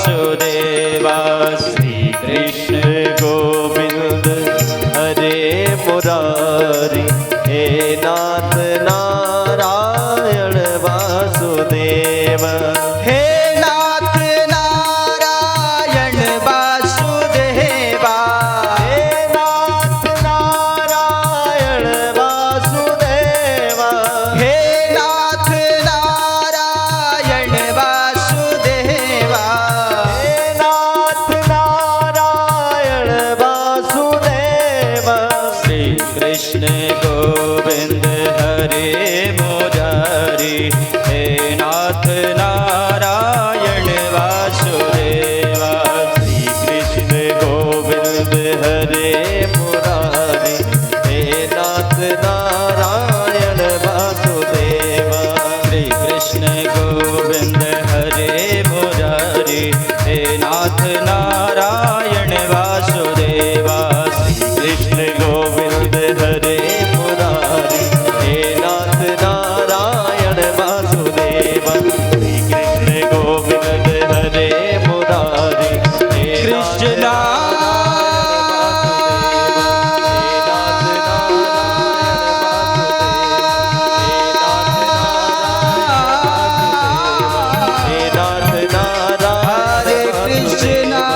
वासुदेवा। श्री कृष्ण गोविंद हरे मुरारी, हे नाथ नारायण वासुदेव। हे नाथ नारायण वासुदेवा। हे नाथ नारायण वासुदेवा। हे नाथ नारायण वासुदेवा। हे नाथ नारायण वासुदेवा। श्री कृष्ण गोविंद हरे मुरारी, हे नाथ नारायण वासुदेवा। श्री कृष्ण गोविंद हरे मुरारी, हे नाथ नारायण वासुदेवा। श्री कृष्ण गोविंद हरे मुरारी, हे नाथ नारायण वासुदेवा। श्री कृष्ण गोविंद हरे मुरारी, हे नाथ नारायण वासुदेवा। श्री कृष्ण गोविंद हरे मुरारी, हे कृष्णा हरे कृष्णा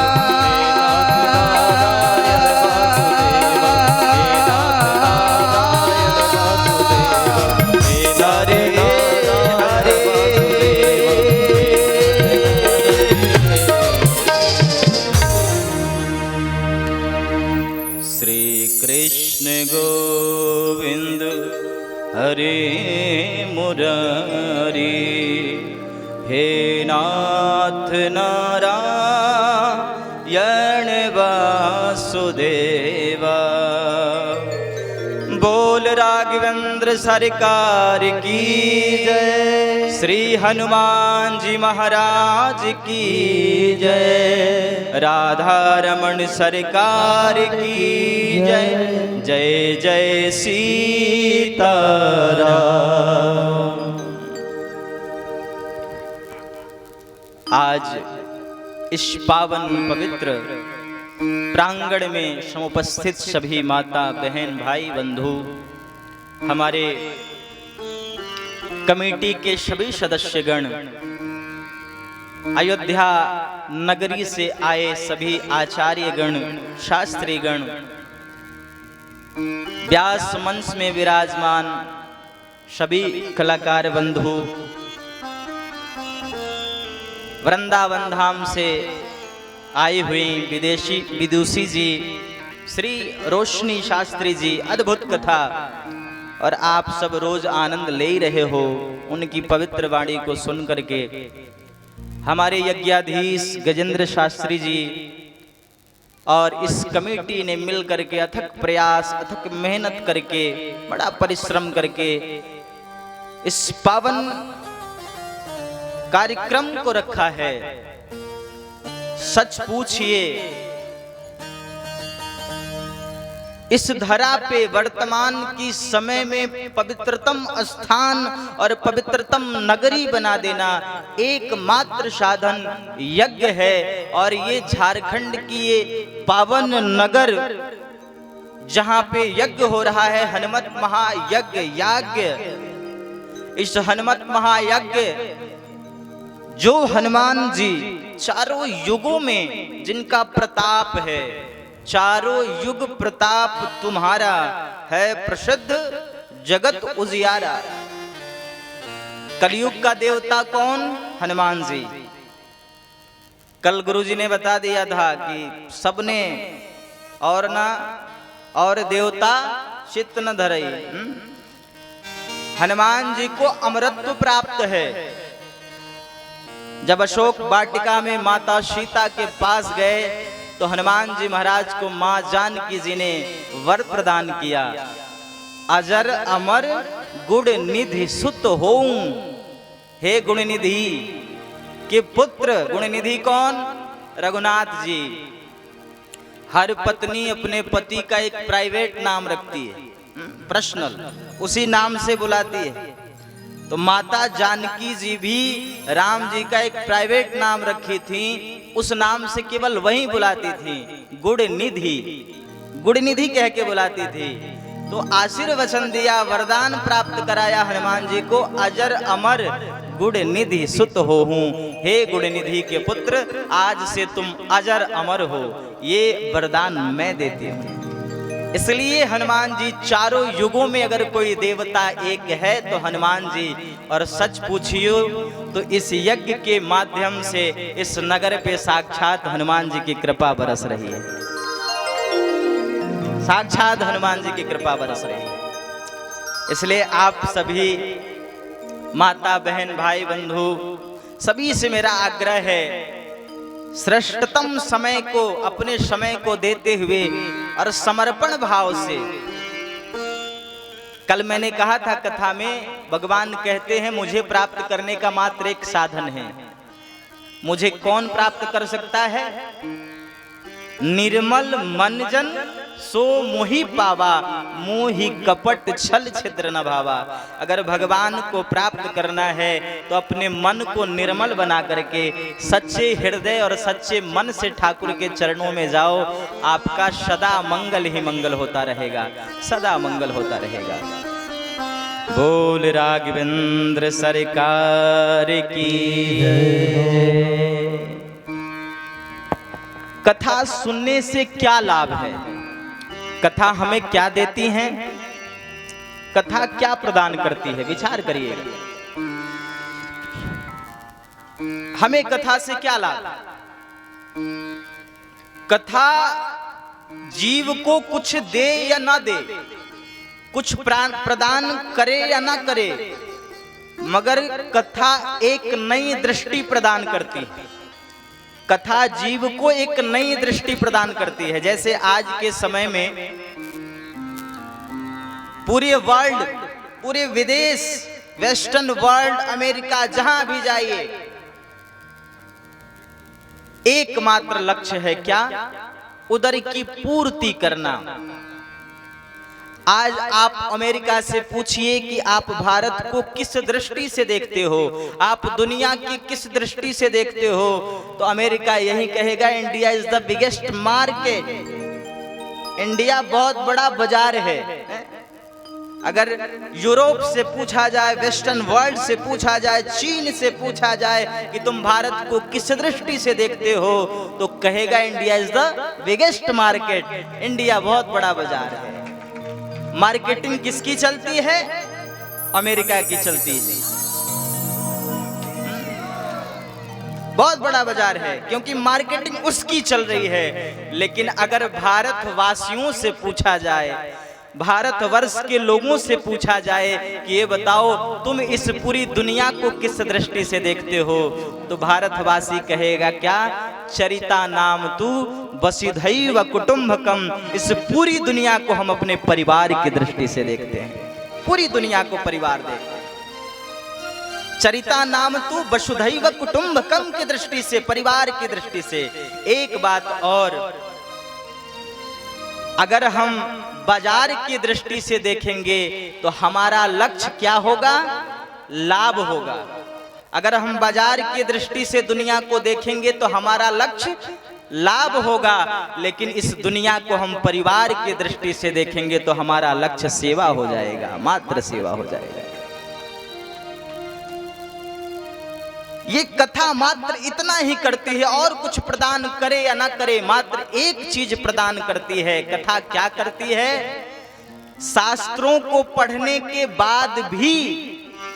श्री कृष्ण गोविंद हरे मुरारी, हे नाथ नारायण वासुदेवा। बोल राघवेंद्र सरकार की जय, श्री हनुमान जी महाराज की जय, राधा रमण सरकार की जय। जय जय सीताराम। आज इस पावन पवित्र प्रांगण में समुपस्थित सभी माता बहन भाई बंधु, हमारे कमेटी के सभी सदस्यगण, अयोध्या नगरी से आए सभी आचार्यगण, शास्त्रीगण, व्यास मंच में विराजमान सभी कलाकार बंधु, वृंदावन धाम से आई हुई विदुषी जी, श्री रोशनी शास्त्री जी, अद्भुत कथा, और आप सब रोज आनंद ले ही रहे हो उनकी पवित्र वाणी को सुन करके। हमारे यज्ञाधीश गजेंद्र शास्त्री जी और इस कमेटी ने मिल करके अथक प्रयास, अथक मेहनत करके, बड़ा परिश्रम करके इस पावन कार्यक्रम को रखा है। सच पूछिए, इस धरा पे वर्तमान की समय में पवित्रतम स्थान और पवित्रतम नगरी बना देना एकमात्र साधन यज्ञ है। और ये झारखंड की ये पावन नगर जहां पे यज्ञ हो रहा है, हनुमत महायज्ञ याज्ञ, इस हनुमत महायज्ञ जो हनुमान जी चारों युगों में जिनका प्रताप है, चारों युग प्रताप तुम्हारा है प्रसिद्ध जगत उजियारा। कलयुग का देवता कौन? हनुमान जी। कल गुरुजी ने बता दिया था कि सबने और ना और देवता चित्त न धरई। हनुमान जी को अमरत्व प्राप्त है। जब अशोक वाटिका में माता सीता के पास गए तो हनुमान जी महाराज को मां जानकी जी ने वर प्रदान किया, अजर अमर गुण निधि सुत होऊं। हे गुण निधि के पुत्र, गुण निधि कौन? रघुनाथ जी। हर पत्नी अपने पति का एक प्राइवेट नाम रखती है, पर्सनल, उसी नाम से बुलाती है। तो माता जानकी जी भी राम जी का एक प्राइवेट नाम रखी थी, उस नाम से केवल वही बुलाती थी, गुड़ निधि, गुड़ निधि कह के बुलाती थी। तो आशीर्वचन दिया, वरदान प्राप्त कराया हनुमान जी को, अजर अमर गुड़ निधि सुत हो हूँ, हे गुड़ निधि के पुत्र, आज से तुम अजर अमर हो, ये वरदान मैं देती हूँ। इसलिए हनुमान जी चारों युगों में अगर कोई देवता एक है तो हनुमान जी। और सच पूछियो तो इस यज्ञ के माध्यम से इस नगर पे साक्षात हनुमान जी की कृपा बरस रही है, साक्षात हनुमान जी की कृपा बरस रही है। इसलिए आप सभी माता बहन भाई बंधु सभी से मेरा आग्रह है, श्रेष्ठतम समय को, अपने समय को देते हुए और समर्पण भाव से। कल मैंने कहा था कथा में, भगवान कहते हैं मुझे प्राप्त करने का मात्र एक साधन है। मुझे कौन प्राप्त कर सकता है? निर्मल मन जन सो मोहि पावा, मोहि कपट छल छिद्र न भावा। अगर भगवान को प्राप्त करना है तो अपने मन को निर्मल बना करके सच्चे हृदय और सच्चे मन से ठाकुर के चरणों में जाओ, आपका सदा मंगल ही मंगल होता रहेगा, सदा मंगल होता रहेगा। बोल राघवेंद्र सरकार की जय। कथा सुनने से क्या लाभ है? कथा हमें क्या देती है? कथा क्या प्रदान करती है? विचार करिएगा, हमें कथा से क्या लाभ? कथा जीव को कुछ दे या ना दे, कुछ प्रदान करे या ना करे, मगर कथा एक नई दृष्टि प्रदान करती है। कथा जीव को एक नई दृष्टि प्रदान करती है। जैसे आज के समय में पूरे वर्ल्ड, पूरे विदेश, वेस्टर्न वर्ल्ड, अमेरिका, जहां भी जाइए, एकमात्र लक्ष्य है क्या? उदर की पूर्ति करना। आज आप अमेरिका से पूछिए कि आप भारत को किस दृष्टि से देखते हो, आप दुनिया की किस दृष्टि से देखते हो, तो अमेरिका यही कहेगा, India is the biggest market, India बहुत बड़ा बाजार है। अगर यूरोप से पूछा जाए, वेस्टर्न वर्ल्ड से पूछा जाए, चीन से पूछा जाए कि तुम भारत को किस दृष्टि से देखते हो, तो कहेगा India is the biggest market, India बहुत बड़ा बाजार है। मार्केटिंग किसकी चलती है? अमेरिका की चलती है। बहुत बड़ा बाजार है, क्योंकि मार्केटिंग उसकी चल रही है। लेकिन अगर भारतवासियों से पूछा जाए, भारतवर्ष के लोगों से पूछा जाए कि ये बताओ तुम इस पूरी दुनिया को किस दृष्टि से देखते हो, तो भारतवासी कहेगा क्या? चरिता नाम तू वसुधैव कुटुंबकम। इस पूरी दुनिया को हम अपने परिवार की दृष्टि से देखते हैं, पूरी दुनिया को परिवार देखते हैं। चरिता नाम तू वसुधैव कुटुंबकम की दृष्टि से, परिवार की दृष्टि से। एक बात और, अगर हम बाजार की दृष्टि से देखेंगे तो हमारा लक्ष्य क्या होगा? लाभ होगा। अगर हम बाजार की दृष्टि से दुनिया को देखेंगे तो हमारा लक्ष्य लाभ होगा। लेकिन इस दुनिया को हम परिवार की दृष्टि से देखेंगे तो हमारा लक्ष्य सेवा हो जाएगा, मात्र सेवा हो जाएगा। ये कथा मात्र इतना ही करती है, और कुछ प्रदान करे या ना करे, मात्र एक चीज प्रदान करती है। कथा क्या करती है? शास्त्रों को पढ़ने के बाद भी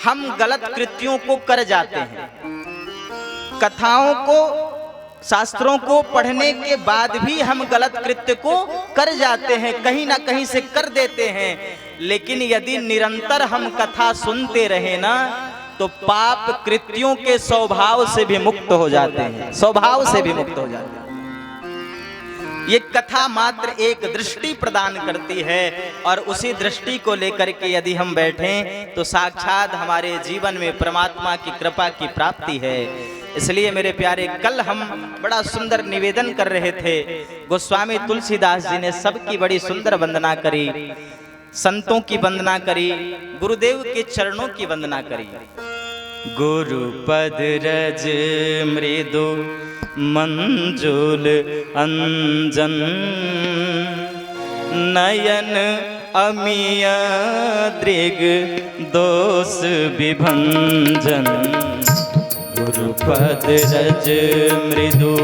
हम गलत कृत्यों को कर जाते हैं। कथाओं को, शास्त्रों को पढ़ने के बाद भी हम गलत कृत्य को कर जाते हैं, कहीं ना कहीं से कर देते हैं। लेकिन यदि निरंतर हम कथा सुनते रहे ना, तो पाप कृत्यों के स्वभाव से भी मुक्त हो जाते हैं, स्वभाव से भी मुक्त हो जाते हैं। ये कथा मात्र एक दृष्टि प्रदान करती है, और उसी दृष्टि को लेकर के यदि हम बैठें तो साक्षात हमारे जीवन में परमात्मा की कृपा की प्राप्ति है। इसलिए मेरे प्यारे, कल हम बड़ा सुंदर निवेदन कर रहे थे। गोस्वामी तुलसीदास जी ने सबकी बड़ी सुंदर वंदना करी, संतों की वंदना करी, गुरुदेव के चरणों की वंदना करी। गुरुपद रज मृदु मंजुल अंजन, नयन अमिय दृग दोष विभंजन। गुरुपद रज मृदु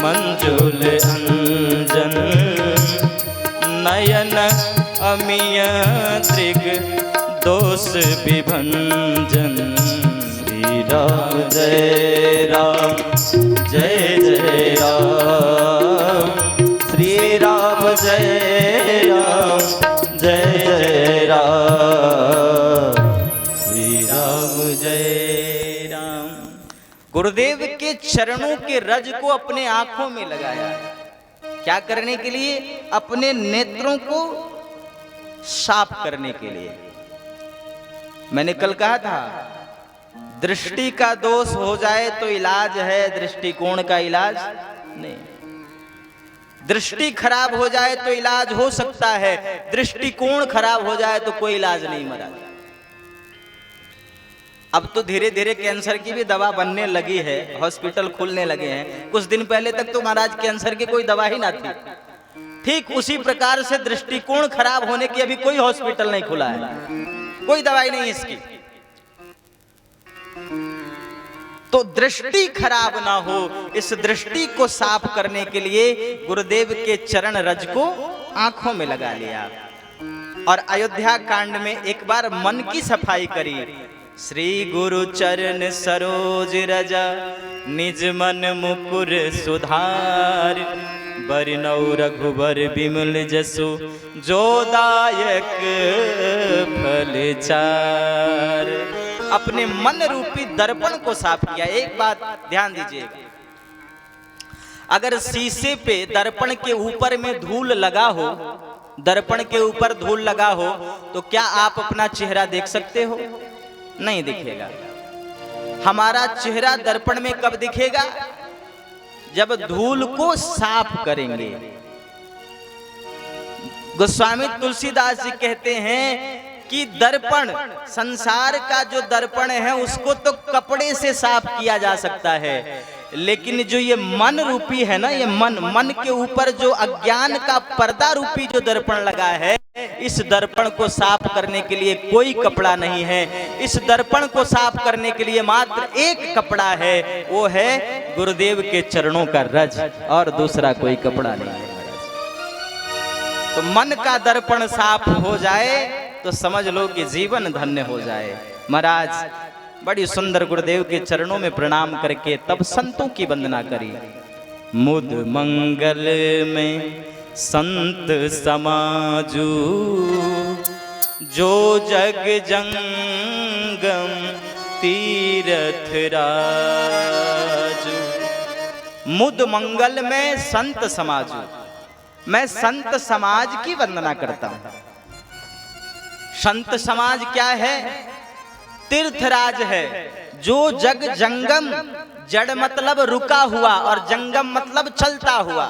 मंजुल अंजन, नयन अमिय दृग दोष विभंजन। श्री राम जय राम जय जय राम, श्री राम जय राम जय जय राम, श्री राम जय राम। गुरुदेव के चरणों के रज को अपने आंखों में लगाया। क्या करने के लिए? अपने नेत्रों को साफ करने के लिए। मैंने कल कहा था, दृष्टि का दोष हो जाए तो इलाज है, दृष्टिकोण का इलाज नहीं। दृष्टि खराब हो जाए तो इलाज हो सकता है, दृष्टिकोण खराब हो जाए तो कोई इलाज नहीं महाराज। अब तो धीरे धीरे कैंसर की भी दवा बनने लगी है, हॉस्पिटल खुलने लगे हैं। कुछ दिन पहले तक तो महाराज कैंसर की कोई दवा ही ना थी। ठीक उसी प्रकार से दृष्टिकोण खराब होने की अभी कोई हॉस्पिटल नहीं खुला है, कोई दवाई नहीं इसकी। तो दृष्टि खराब ना हो, इस दृष्टि को साफ करने के लिए गुरुदेव के चरण रज को आंखों में लगा लिया। और अयोध्या कांड में एक बार मन की सफाई करी। श्री गुरु चरण सरोज रजा, निज मन मुकुर सुधार। बरनौ रघुबर बिमल जसु, जो दायक फल चार। अपने मन रूपी दर्पण को साफ किया। एक बात ध्यान दीजिएगा, अगर शीशे पे दर्पण के ऊपर में धूल लगा हो, दर्पण के ऊपर धूल लगा हो, तो क्या आप अपना चेहरा देख सकते हो? नहीं दिखेगा। हमारा चेहरा दर्पण में कब दिखेगा? जब धूल को साफ करेंगे। गोस्वामी तुलसीदास जी कहते हैं कि दर्पण, संसार का जो दर्पण है उसको तो कपड़े से साफ किया जा सकता है, लेकिन जो ये मन रूपी है ना, ये मन के ऊपर जो अज्ञान का पर्दा रूपी जो दर्पण लगा है, इस दर्पण को साफ करने के लिए कोई कपड़ा नहीं है। इस दर्पण को साफ करने के लिए मात्र एक कपड़ा है, वो है गुरुदेव के चरणों का रज, और दूसरा कोई कपड़ा नहीं है। तो मन का दर्पण साफ हो जाए तो समझ लो कि जीवन धन्य हो जाए। महाराज बड़ी सुंदर गुरुदेव के चरणों में प्रणाम करके तब संतों की वंदना करी। मुद मंगल में संत समाजू, जो जग जंगम तीरथ राजू। मुद मंगल में संत समाजू, मैं संत समाज की वंदना करता हूं। संत समाज क्या है? तीर्थराज है, जो जग जंगम, जड़ मतलब रुका हुआ और जंगम मतलब चलता हुआ।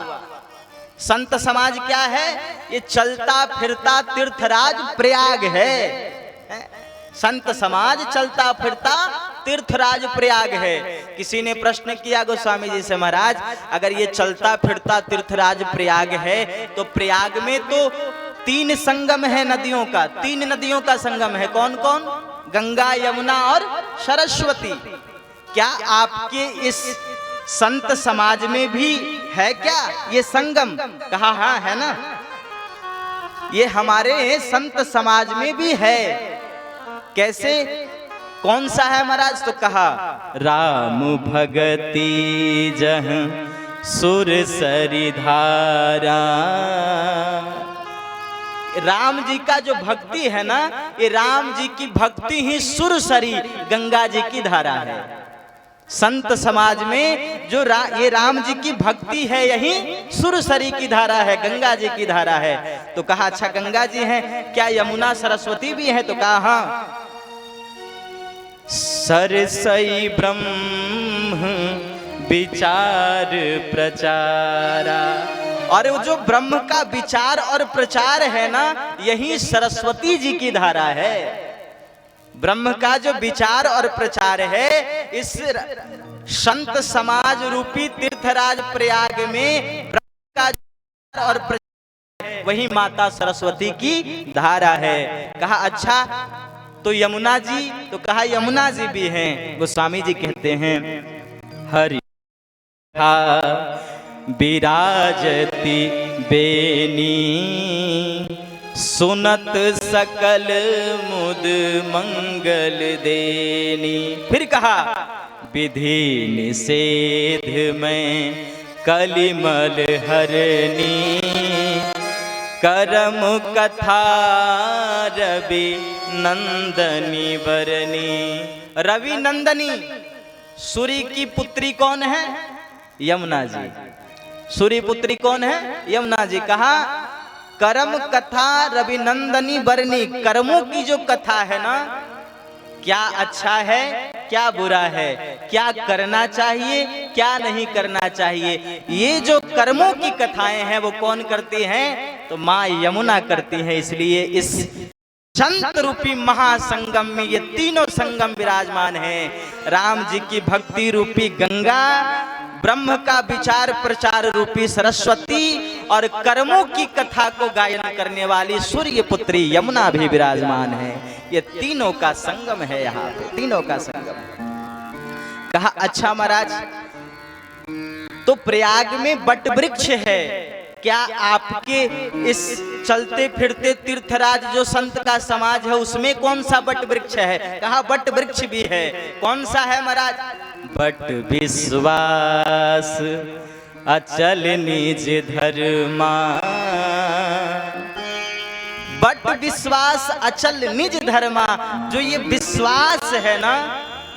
संत समाज क्या है? ये चलता फिरता तीर्थराज प्रयाग है। संत समाज चलता फिरता तीर्थराज प्रयाग है। किसी ने प्रश्न किया गोस्वामी जी से, महाराज अगर ये चलता फिरता तीर्थराज प्रयाग है तो प्रयाग में तो 3 संगम है नदियों का, 3 नदियों का संगम है। कौन कौन? गंगा, यमुना और सरस्वती। क्या आपके इस संत समाज में भी है क्या ये संगम? कहा हाँ है ना, ये हमारे संत समाज में भी है। कैसे, कौन सा है महाराज? तो कहा राम भगति जहाँ सुर सरी धारा। राम जी का जो भक्ति है ना, ये राम जी की भक्ति ही सुरसरी गंगा जी की धारा है। संत समाज में जो ये राम जी की भक्ति है, यही सुरसरी की धारा है, गंगा जी की धारा है। तो कहा अच्छा गंगा जी हैं, क्या यमुना सरस्वती भी है? तो कहा हाँ। सरसई ब्रह्म विचार प्रचारा। और वो जो ब्रह्म का विचार और प्रचार है ना, यही सरस्वती जी की धारा है। ब्रह्म का जो विचार और प्रचार है इस संत समाज रूपी तीर्थराज प्रयाग में ब्रह्म का विचार और प्रचार है, वही माता सरस्वती की धारा है। कहा अच्छा तो यमुना जी, तो कहा यमुना जी भी हैं। गोस्वामी जी कहते हैं हरि विराजती बेनी सुनत सकल मुद मंगल देनी। फिर कहा विधि निषेध में कलिमल हरनी करम कथा रवि नंदनी बरनी। रवि नंदनी सूर्य की पुत्री कौन है? यमुना जी। सूर्य पुत्री कौन है? यमुना जी। कहा कर्म कथा रवि नंदनी बरनी। कर्मों की जो कथा है ना, क्या अच्छा है क्या बुरा है, क्या करना चाहिए क्या नहीं करना चाहिए, ये जो कर्मों की कथाएं हैं वो कौन करती हैं? तो माँ यमुना करती हैं। इसलिए इस संत रूपी महासंगम में ये तीनों संगम विराजमान हैं। राम जी की भक्ति रूपी गंगा, ब्रह्म का विचार प्रचार रूपी सरस्वती और कर्मों की कथा को गायन करने वाली सूर्य पुत्री यमुना भी विराजमान है। ये तीनों का संगम है यहाँ पे, तीनों का संगम। कहा अच्छा महाराज तो प्रयाग में बट वृक्ष है, क्या आपके इस चलते फिरते तीर्थराज जो संत का समाज है उसमें कौन सा बट वृक्ष है? कहा बट वृक्ष भी है। कौन सा है महाराज? बट विश्वास अचल निज धर्मा। बट विश्वास अचल निज धर्मा। जो ये विश्वास है ना,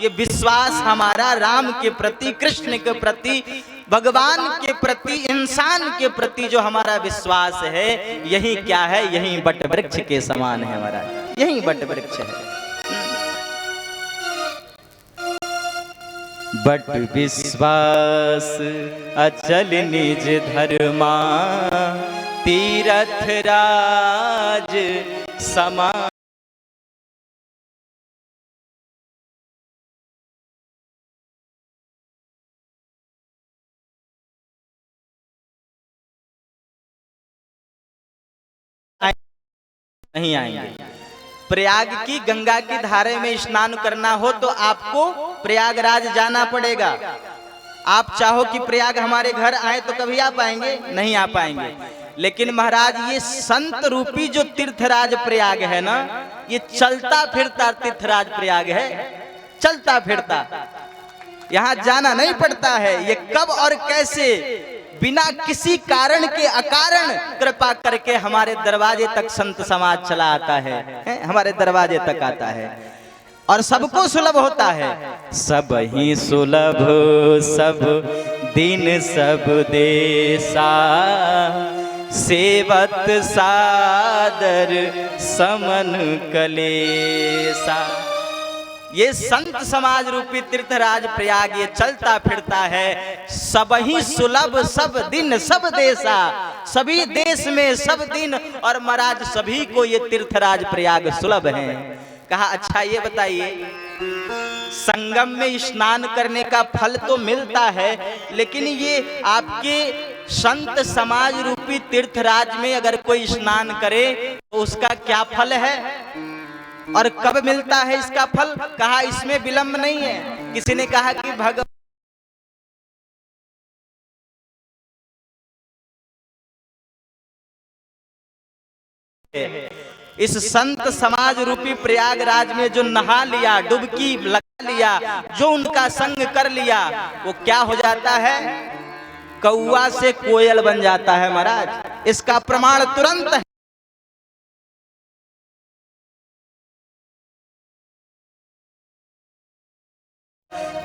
ये विश्वास हमारा राम के प्रति, कृष्ण के प्रति, भगवान के प्रति, इंसान के प्रति जो हमारा विश्वास है, यही क्या है? यही बट वृक्ष के समान है महाराज, यही बट वृक्ष है। बट विश्वास अचल निज धर्मा तीरथ राज समा। नहीं आएंगे। प्रयाग की गंगा की धारे में स्नान करना हो तो आपको प्रयागराज जाना पड़ेगा। आप चाहो कि प्रयाग हमारे घर आए तो कभी आ पाएंगे? नहीं आ पाएंगे। लेकिन महाराज ये संत रूपी जो तीर्थराज प्रयाग है ना, ये चलता फिरता तीर्थराज प्रयाग है, चलता फिरता। यहाँ जाना नहीं पड़ता है। ये कब और कैसे बिना किसी कारण के अकारण कृपा करके हमारे दरवाजे तक संत समाज चला आता है, हमारे दरवाजे तक आता है और सबको सुलभ होता है। सब ही सुलभ सब दिन सब देसा सेवत सादर समन कलेसा। ये संत समाज रूपी तीर्थराज प्रयाग ये चलता फिरता है। सब ही सुलभ सब दिन सब देसा। सभी देश में सब दिन और महाराज सभी को ये तीर्थराज प्रयाग सुलभ है। कहा अच्छा ये बताइए, संगम में स्नान करने का फल तो मिलता है, लेकिन ये आपके संत समाज रूपी तीर्थराज में अगर कोई स्नान करे तो उसका क्या फल है और कब मिलता है इसका फल? कहा इसमें विलंब नहीं है। किसी ने कहा कि भगवान इस संत समाज रूपी प्रयागराज में जो नहा लिया, डुबकी लगा लिया, जो उनका संग कर लिया, वो क्या हो जाता है? कौआ से कोयल बन जाता है महाराज। इसका प्रमाण तुरंत है।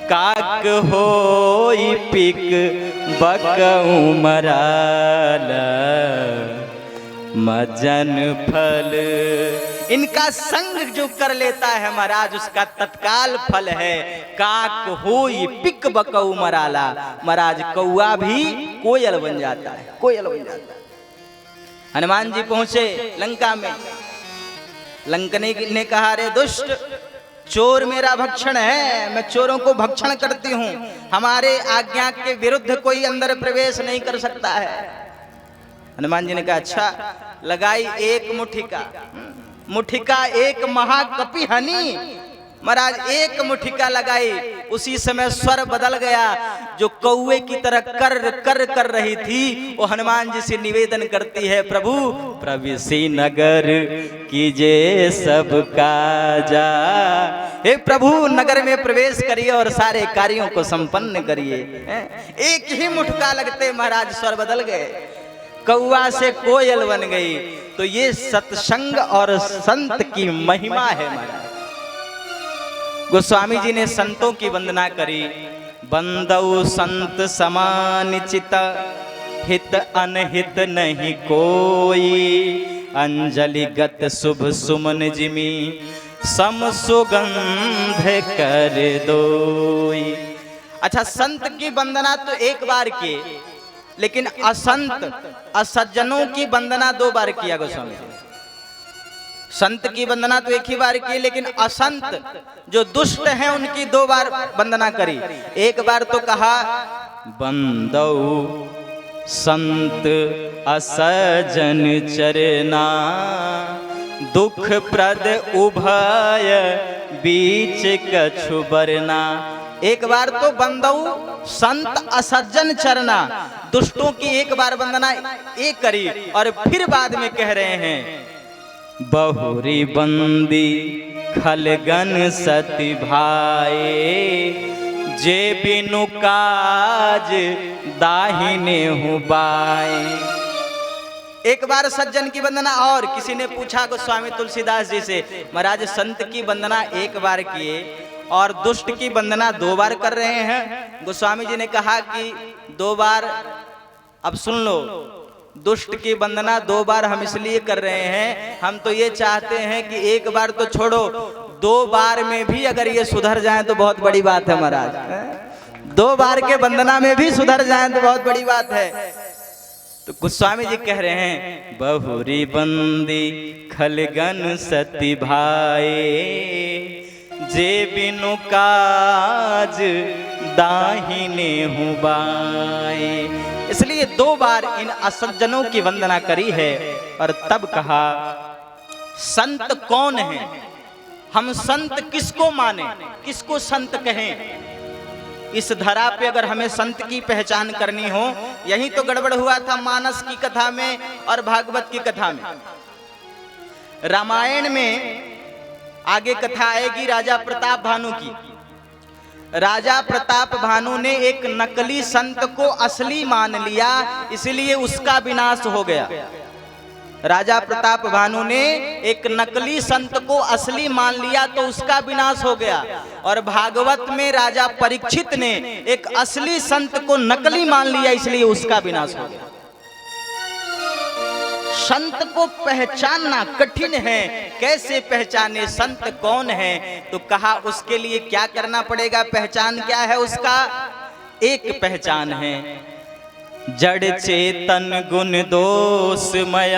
काक होई पिक बकऊ मराला मजन फल। इनका संग जो कर लेता है महाराज उसका तत्काल फल है काक होई पिक बकऊ मराला। महाराज कौआ भी कोयल बन जाता है, कोयल बन जाता है। हनुमान जी पहुंचे लंका में। लंकनी ने कहा रे दुष्ट, चोर मेरा भक्षण है, मैं चोरों को भक्षण करती हूँ, हमारे आज्ञा के विरुद्ध कोई अंदर प्रवेश नहीं कर सकता है। हनुमान जी ने कहा अच्छा, लगाई एक मुठिका, मुठिका एक महाकपि हनी। महाराज एक मुठिका लगाई, उसी समय स्वर बदल गया। जो कौवे की तरह कर कर कर रही थी वो हनुमान जी से निवेदन करती है, प्रभु प्रविशि नगर कीजिए सब काजा। हे प्रभु नगर में प्रवेश करिए और सारे कार्यों को संपन्न करिए। एक ही मुठका लगते महाराज स्वर बदल गए, कौवा से कोयल बन गई। तो ये सत्संग और संत की महिमा है महाराज। गोस्वामी जी ने संतों की वंदना करी। बंदौ संत समान चित, हित अनहित नहीं कोई। अंजलि गत शुभ सुमन जिमी, सम सुगंध कर दोई। अच्छा, संत की वंदना तो एक बार की, लेकिन असंत असज्जनों की वंदना 2 बार किया गोस्वामी जी। संत की वंदना तो एक ही बार की, लेकिन असंत जो दुष्ट हैं उनकी 2 बार वंदना करी। एक बार तो कहा बंदौ संत असजन चरना, दुख प्रद उभय बीच कछु बरना। एक बार तो बंदौ संत असज्जन चरना, दुष्टों की एक बार वंदना एक करी, और फिर बाद में कह रहे हैं बहुरी बंदी खलगन सति भाए, जे बिनु काज दाहिने हूँ बाए। एक बार सज्जन की वंदना। और किसी ने पूछा गोस्वामी तुलसीदास जी से, महाराज संत की वंदना एक बार किए और दुष्ट की वंदना 2 बार कर रहे हैं। गोस्वामी जी ने कहा कि 2 बार, अब सुन लो, दुष्ट की वंदना 2 बार हम इसलिए कर रहे हैं, हम तो ये चाहते हैं कि एक बार तो छोड़ो, 2 बार में भी अगर ये सुधर जाएं तो बहुत बड़ी बात है महाराज। 2 बार के वंदना में भी सुधर जाएं तो बहुत बड़ी बात है। तो गोस्वामी जी कह रहे हैं बहुरी बंदी खलगन सति भाए, जे बिनु काज दाहिने हूँ बाए। इसलिए 2 बार इन असज्जनों की वंदना करी है। और तब कहा संत कौन है, हम संत किसको माने, किसको संत कहें। इस धरा पे अगर हमें संत की पहचान करनी हो, यही तो गड़बड़ हुआ था मानस की कथा में और भागवत की कथा में। रामायण में आगे कथा आएगी राजा प्रताप भानु की। राजा प्रताप भानु ने एक नकली संत को असली मान लिया, इसलिए उसका विनाश हो गया। राजा प्रताप भानु ने एक नकली संत को असली मान लिया तो उसका विनाश हो गया। और भागवत में राजा परीक्षित ने एक असली संत को नकली मान लिया, इसलिए उसका विनाश हो गया। संत को पहचानना कठिन है, कैसे पहचाने संत कौन है। तो कहा उसके लिए क्या करना पड़ेगा, पहचान क्या है उसका। एक पहचान है जड़ चेतन गुण दोषमय,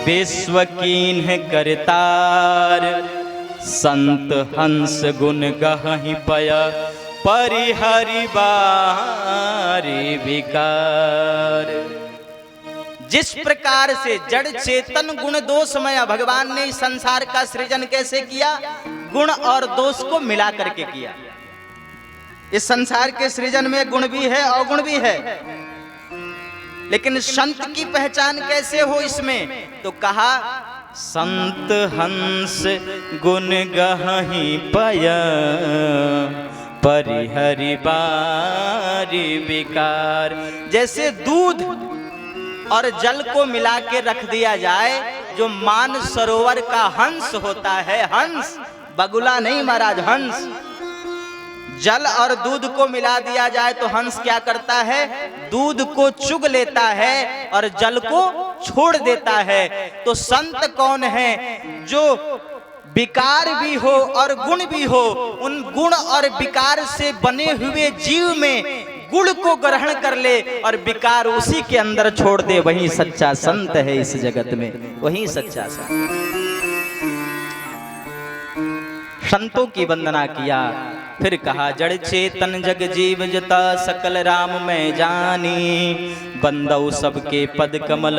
विश्व कीन्ह करतार, संत हंस गुण गहि पय, परिहरि बारी विकार। जिस प्रकार से जड़ चेतन गुण दोषमय, भगवान ने इस संसार का सृजन कैसे किया, गुण और दोष को मिला करके किया। इस संसार के सृजन में गुण भी है अवगुण भी है, लेकिन संत की पहचान कैसे हो इसमें। तो कहा संत हंस गुण गहि पय, परिहरि बारी विकार। जैसे दूध और जल को मिला के रख दिया जाए, जो मान सरोवर का हंस होता है, हंस बगुला नहीं महाराज, हंस। जल और दूध को मिला दिया जाए तो हंस क्या करता है, दूध को चुग लेता है और जल को छोड़ देता है। तो संत कौन है, जो विकार भी हो और गुण भी हो, उन गुण और विकार से बने हुए जीव में गुण को ग्रहण कर ले और विकार उसी के अंदर छोड़ दे, वही सच्चा संत है इस जगत में, वही सच्चा संत। संतों की वंदना किया। फिर कहा जड़ चेतन जग जीव जता सकल राम मैं जानी, बंदौ सबके पद कमल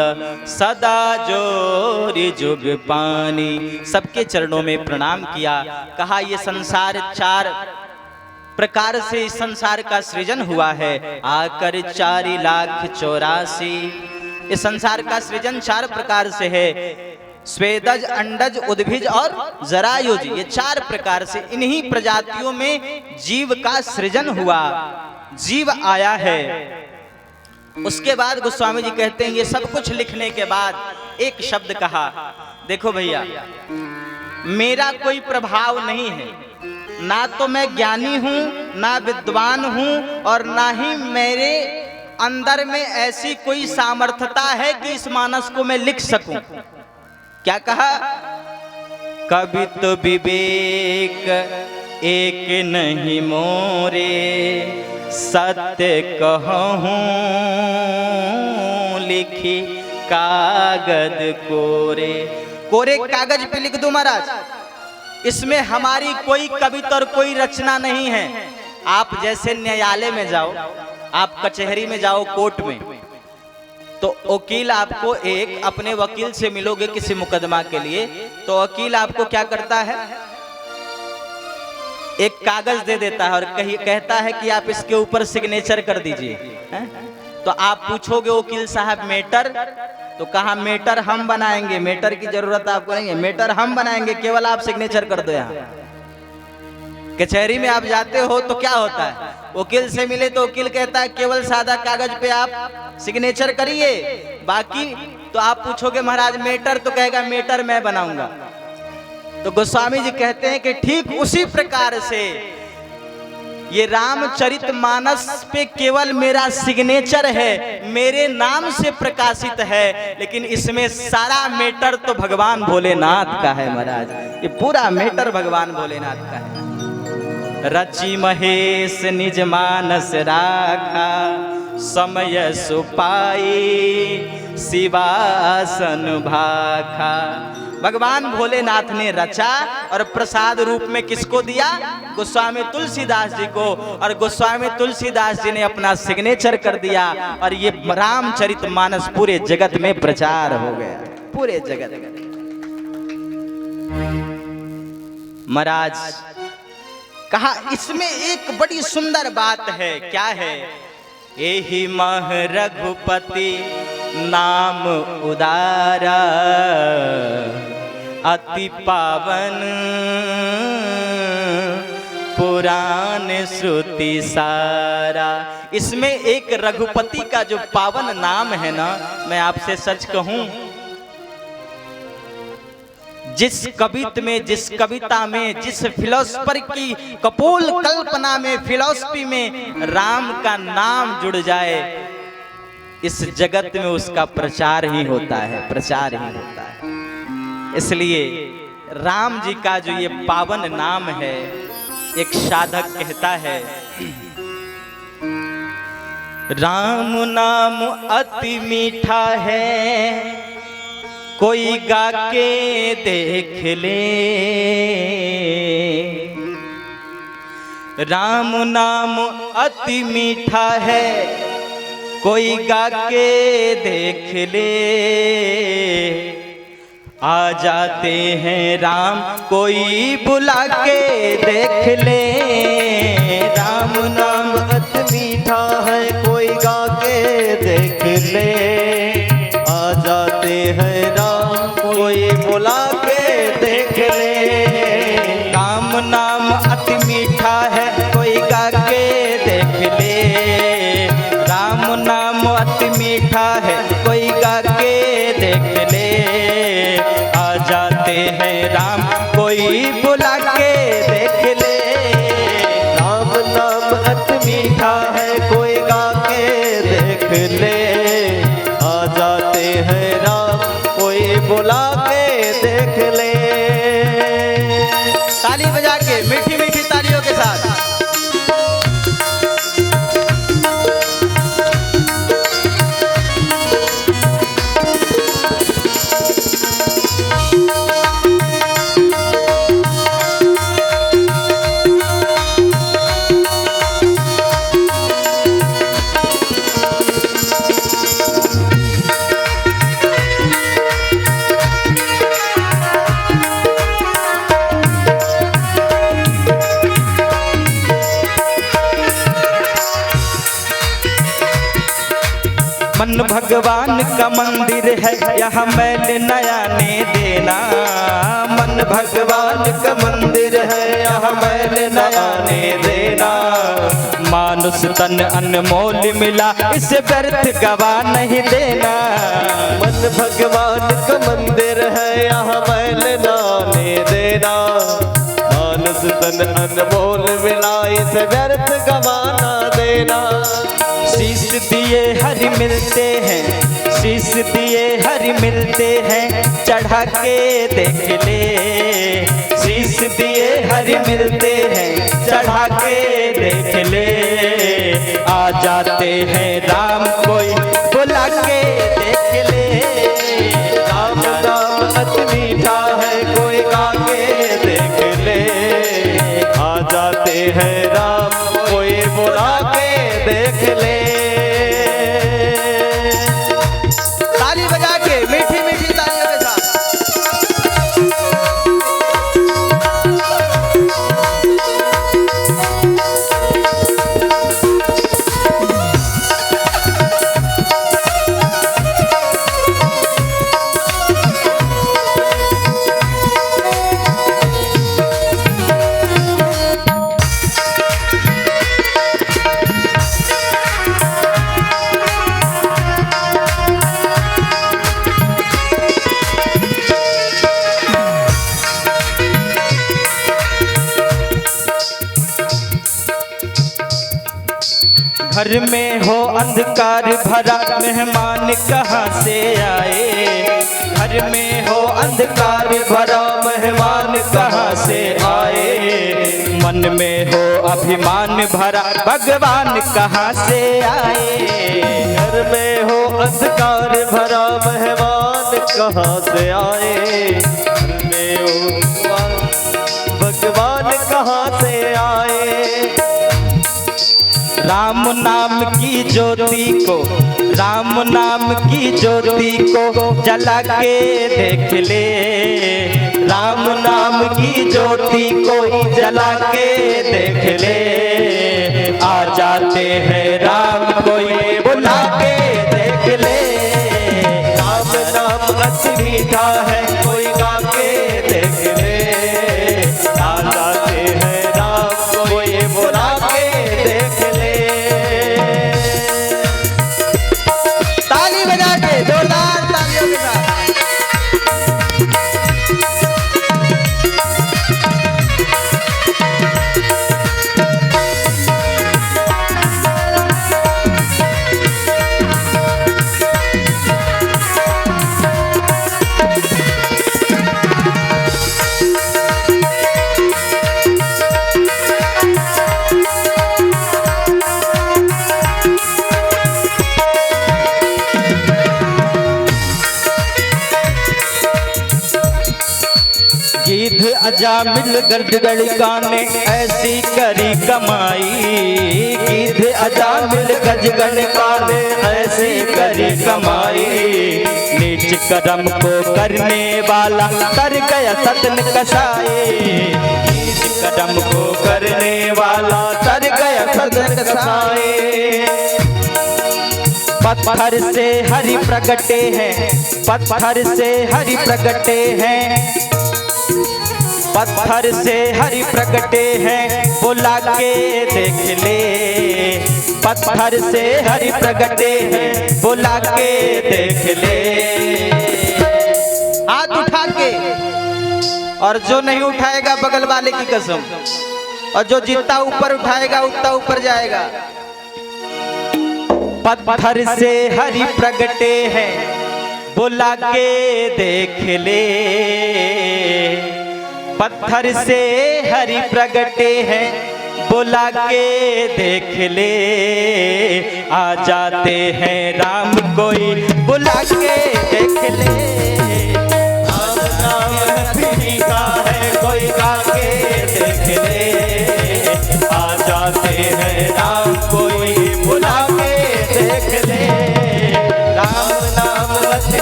सदा जोरि जुग पानी। सबके चरणों में प्रणाम किया। कहा ये संसार चार प्रकार से इस संसार का सृजन हुआ है, आकर 4,84,000। इस संसार का सृजन 4 प्रकार से है, स्वेदज, अंडज, उद्भिज और जरायुज। ये 4 प्रकार से इन्हीं प्रजातियों में जीव का सृजन हुआ, जीव आया है। उसके बाद गोस्वामी जी कहते हैं ये सब कुछ लिखने के बाद एक शब्द कहा, देखो भैया मेरा कोई प्रभाव नहीं है, ना तो मैं ज्ञानी हूं, ना विद्वान हूं, और ना ही मेरे अंदर में ऐसी कोई सामर्थ्यता है कि इस मानस को मैं लिख सकूं। क्या कहा? कवि तो विवेक एक नहीं मोरे, सत्य कहूं लिखी कागज कोरे। कोरे कागज पे लिख दो महाराज, इसमें हमारी कोई कविता और कोई रचना नहीं है। आप जैसे न्यायालय में जाओ, आप कचहरी में जाओ, कोर्ट में, तो वकील आपको एक अपने वकील से मिलोगे किसी मुकदमा के लिए, तो वकील आपको क्या करता है, एक कागज दे देता है और कहता है कि आप इसके ऊपर सिग्नेचर कर दीजिए। तो आप पूछोगे वकील साहब मेटर, तो कहा मेटर हम बनाएंगे, मेटर की जरूरत आपको नहीं है, मेटर हम बनाएंगे, केवल आप सिग्नेचर कर दो। यहाँ कचहरी में आप जाते हो तो क्या होता है, वकील से मिले तो वकील कहता है केवल सादा कागज पे आप सिग्नेचर करिए, बाकी तो आप पूछोगे महाराज मेटर, तो कहेगा मेटर मैं बनाऊंगा। तो गोस्वामी जी कहते हैं कि ठीक उसी प्रकार से ये रामचरितमानस पे केवल मेरा सिग्नेचर है, मेरे नाम से प्रकाशित है, लेकिन इसमें सारा मैटर तो भगवान भोलेनाथ का है महाराज। ये पूरा मैटर भगवान भोलेनाथ का है। रचि महेश निज मानस राखा, समय सुपाई शिवासन भाखा। भगवान भोलेनाथ ने रचा और प्रसाद रूप में किसको दिया? गोस्वामी तुलसीदास जी को, और गोस्वामी तुलसीदास जी ने अपना सिग्नेचर कर दिया, और ये रामचरितमानस पूरे जगत में प्रचार हो गया, पूरे जगत में। महाराज कहा इसमें एक बड़ी सुंदर बात है, क्या है? एहि मह रघुपति नाम उदारा, अति पावन पुराण श्रुति सारा। इसमें एक रघुपति का जो पावन नाम है ना, मैं आपसे सच कहूं, जिस कवित में, जिस कविता में, जिस फिलोसफर की कपोल कल्पना में, फिलोसफी में राम का नाम जुड़ जाए, इस जगत में उसका प्रचार ही होता है, प्रचार ही होता है। इसलिए राम जी का जो ये पावन नाम है, एक साधक कहता है, राम नाम अति मीठा है, कोई गा के देख ले। राम नाम अति मीठा है, कोई गा के देख ले। आ जाते हैं राम कोई बुला के देख ले। राम नाम अति मीठा है, कोई गा के देख ले। आ जाते हैं राम कोई बुला के देख ले। राम नाम अति मीठा है, कोई गा के देख ले। राम नाम अति मीठा है, कोई गा के देख ले। आ जाते हैं राम कोई बुला के देख ले। राम नाम अति मीठा है, कोई गा के देख ले। आ जाते हैं राम कोई बुला के देख ले। ताली बजा के, मीठी मीठी तालियों के साथ। मन भगवान का मंदिर है, यहाँ मैल नया ने देना। मन भगवान का मंदिर है, यहाँ मैल नया ने देना। मानुष तन अनमोल मिला, इसे व्यर्थ गवा नहीं देना। मन भगवान का मंदिर है, यहाँ मैल नाने देना। मानुष तन अनमोल मिला, इसे व्यर्थ गवाना देना। शीश दिए हरि मिलते हैं, शीश दिए हरि मिलते हैं, चढ़ा के देख ले। शीश दिए हरि मिलते हैं, चढ़ा के देख ले। आ जाते हैं राम कोई बुला के देख ले। राम नाम अति मीठा है, कोई गा के देख ले। आ जाते हैं राम कोई बुला के देख ले। ताली बजा के मीठी मीठी तालियों के साथ। घर में हो अंधकार भरा, मेहमान कहाँ से आए। घर में हो अंधकार भरा, मेहमान कहाँ से आए। मन में हो अभिमान भरा, भगवान कहाँ से आए। घर में हो अंधकार भरा, मेहमान कहाँ से आए। घर में हो भगवान कहाँ से आए। राम नाम की ज्योति को, राम नाम की ज्योति को जला के देख ले। राम नाम की ज्योति को जला के देख ले। आ जाते हैं राम कोई बुला के देख ले। राम नाम अति मीठा है, कोई गा के देख ले। आ जाते हैं राम कोई बुला के देख ले। ताली बजा के जोरदार तालियों के साथ। गिद्ध अजामिल गर्दगड़ गाने ऐसी करी कमाई। गिद्ध अजामिल गजगण गाने ऐसी करी कमाई। नीच कदम को करने वाला तर गया सदन कसाई। नीच कदम को करने वाला तर गया सदन कसाई। पत्थर से हरि प्रगटे हैं, पत्थर से हरि प्रगटे हैं, पत्थर से हरि प्रगटे हैं, बुला के देख ले। पत्थर से हरि प्रगटे हैं, बुला के देख ले। हाथ उठा के, और जो नहीं उठाएगा बगल वाले की कसम, और जो जितना ऊपर उठाएगा उतना ऊपर जाएगा। पत्थर से हरि प्रगटे हैं, बुला के देख ले। पत्थर से हरि प्रगटे हैं, बुला के देख ले। आ जाते हैं राम कोई बुला के देख ले। राम नाम मीठा है, कोई गा के देख ले। आ जाते हैं राम कोई बुला के देख ले। राम नाम